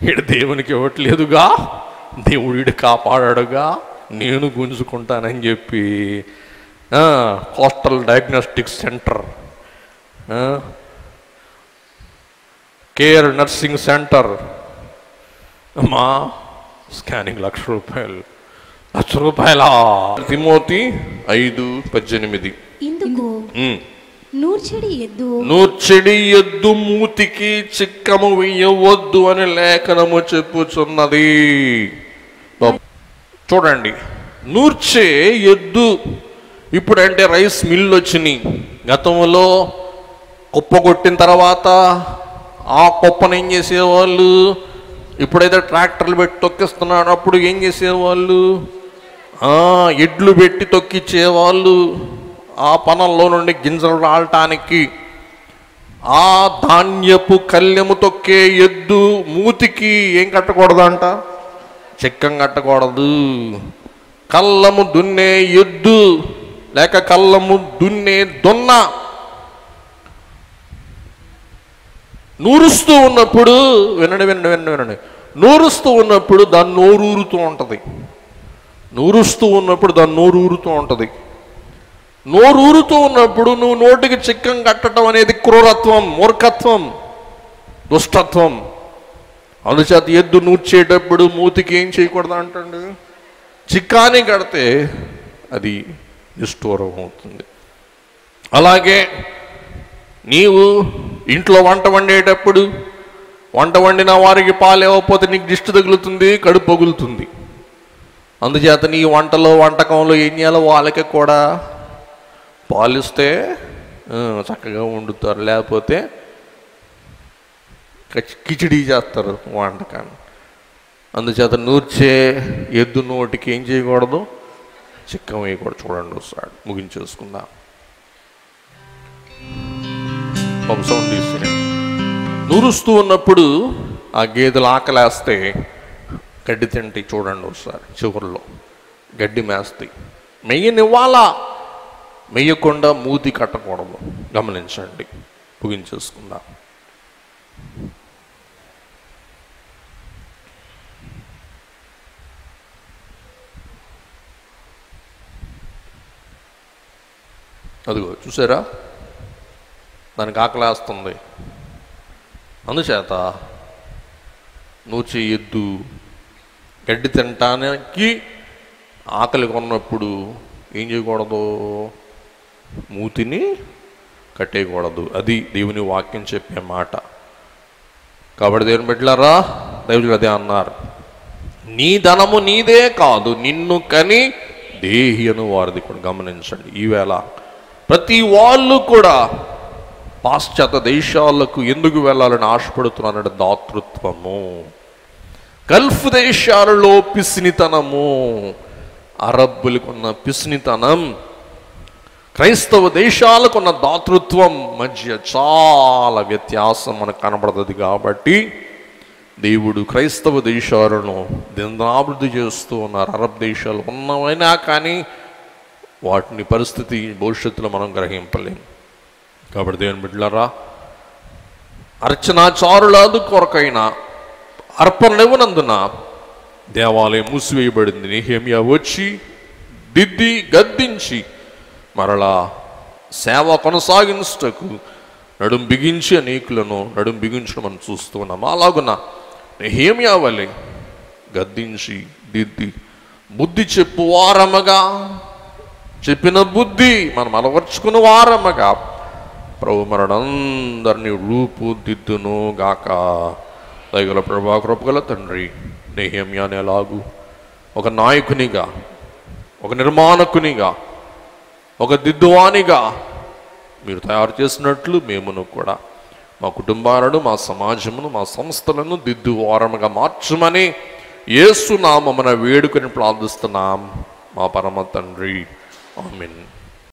ఈడు దేవునికి ఇవ్వట్లేదుగా, దేవుడు కాపాడాడుగా, నేను గుంజుకుంటానని చెప్పి coastal diagnostic centre, care nursing centre, అమ్మా స్కానింగ్ $1,00,000. తిమోతి 5:18. ఇందుకు నూర్చెడి ఎద్దు మూతికి చిక్కము వెయ్యవద్దు అని లేఖనము చెప్పుచున్నది. చూడండి, నూర్చే ఎద్దు. ఇప్పుడంటే రైస్ మిల్లు వచ్చినాయి. గతంలో కుప్ప కొట్టిన తర్వాత ఆ కుప్పను ఏం చేసేవాళ్ళు? ఇప్పుడైతే ట్రాక్టర్లు పెట్టి తొక్కిస్తున్నారు. అప్పుడు ఏం చేసేవాళ్ళు? ఎడ్లు పెట్టి తొక్కిచ్చేవాళ్ళు. ఆ పనంలో నుండి గింజలు రాలటానికి ఆ ధాన్యపు కళ్యము తొక్కే ఎద్దు మూతికి ఏం కట్టకూడదంట? చెక్కం కట్టకూడదు. కళ్ళము దున్నే ఎద్దు లేక కళ్ళము దున్నే దొన్న నూరుస్తూ ఉన్నప్పుడు వినండి, నూరుస్తూ ఉన్నప్పుడు దాన్ని నోరూరుతూ ఉంటుంది. నోరూరుతూ ఉన్నప్పుడు నువ్వు నోటికి చిక్కం కట్టడం అనేది క్రూరత్వం, మూర్ఖత్వం, దుష్టత్వం. అందుచేత ఎద్దు నూర్చేటప్పుడు మూతికి ఏం చేయకూడదు అంటండి? చిక్కాని కడితే అది నిష్ఠూరం అవుతుంది. అలాగే నీవు ఇంట్లో వంట వండేటప్పుడు వంట వండిన వారికి పాలు ఇవ్వకపోతే నీకు దిష్టి తగులుతుంది, కడుపు పగులుతుంది. అందుచేత నీ వంటకంలో ఏం చేయాలో వాళ్ళకి కూడా పాలిస్తే చక్కగా వండుతారు. లేకపోతే కిచిడీ చేస్తారు వంటకాన్ని. అందుచేత నూర్చే ఎద్దు నోటికి ఏం చేయకూడదు? చిక్కం వేయకూడదు. చూడండి ఒకసారి ముగించేసుకుందాం. సౌండ్ తీసుకుని నూరుస్తూ ఉన్నప్పుడు ఆ గేదెలు ఆకలేస్తే గడ్డి తింటాయి. చూడండి ఒకసారి చివరిలో గడ్డి మేస్తాయి. మెయ్యనివ్వాలా, మెయ్యకుండా మూతి కట్టకూడదు. గమనించండి. ముగించేసుకుందాం. అదిగో చూసారా, దానికి ఆకలేస్తుంది. అందుచేత నూర్చే ఎద్దు గడ్డి తినటానికి ఆకలి కొన్నప్పుడు ఏం చేయకూడదు? మూతిని కట్టేయకూడదు. అది దేవుని వాక్యం చెప్పే మాట. కాబట్టి దేవుని బిడ్డలారా, దేవుడు అదే అన్నారు, నీ ధనము నీదే కాదు, నిన్ను కని దేహి అను వారిది కూడా. గమనించండి, ఈవేళ ప్రతి వాళ్ళు కూడా పాశ్చాత్య దేశాలకు ఎందుకు వెళ్ళాలని ఆశపడుతున్నారంటే దాతృత్వము. గల్ఫ్ దేశాలలో పిసినితనము, అరబ్బులకున్న పిసినితనం, క్రైస్తవ దేశాలకున్న దాతృత్వం మధ్య చాలా వ్యత్యాసం మనకు కనబడుతుంది. కాబట్టి దేవుడు క్రైస్తవ దేశాలను దినాభివృద్ధి చేస్తూ ఉన్నారు. అరబ్ దేశాలు ఉన్నవైనా కానీ వాటిని పరిస్థితి భవిష్యత్తులో మనం గ్రహింపలేం. కాబట్టి దేవుని బిడ్డలారా, అర్చనాచారుల కొరకైన అర్పణనివ్వనందున దేవాలయం మూసివేయబడింది. నెహెమ్యా వచ్చి దిద్ది గద్దించి మరలా సేవ కొనసాగించుటకు నడుం బిగించి అనేకులను నడుం బిగించడం మనం చూస్తూ ఉన్నాం. అలాగున నెహెమ్యా వలె గద్దించి దిద్ది బుద్ధి చెప్పు వారమగా, చెప్పిన బుద్ధి మనం అలవర్చుకున్న వారమగా ప్రభు మనందరినీ రూపుదిద్దును గాక. దయగల ప్రభా, కృపగల తండ్రి, నెహెమ్యాని ఎలాగూ ఒక నాయకునిగా, ఒక నిర్మాణకునిగా, ఒక దిద్దువానిగా మీరు తయారు చేసినట్లు మేమును కూడా మా కుటుంబాలను, మా సమాజమును, మా సంస్థలను దిద్దువారముగా మార్చమని యేసు నామమున వేడుకొని ప్రార్థిస్తున్నాం మా పరమ తండ్రి. ఆమేన్.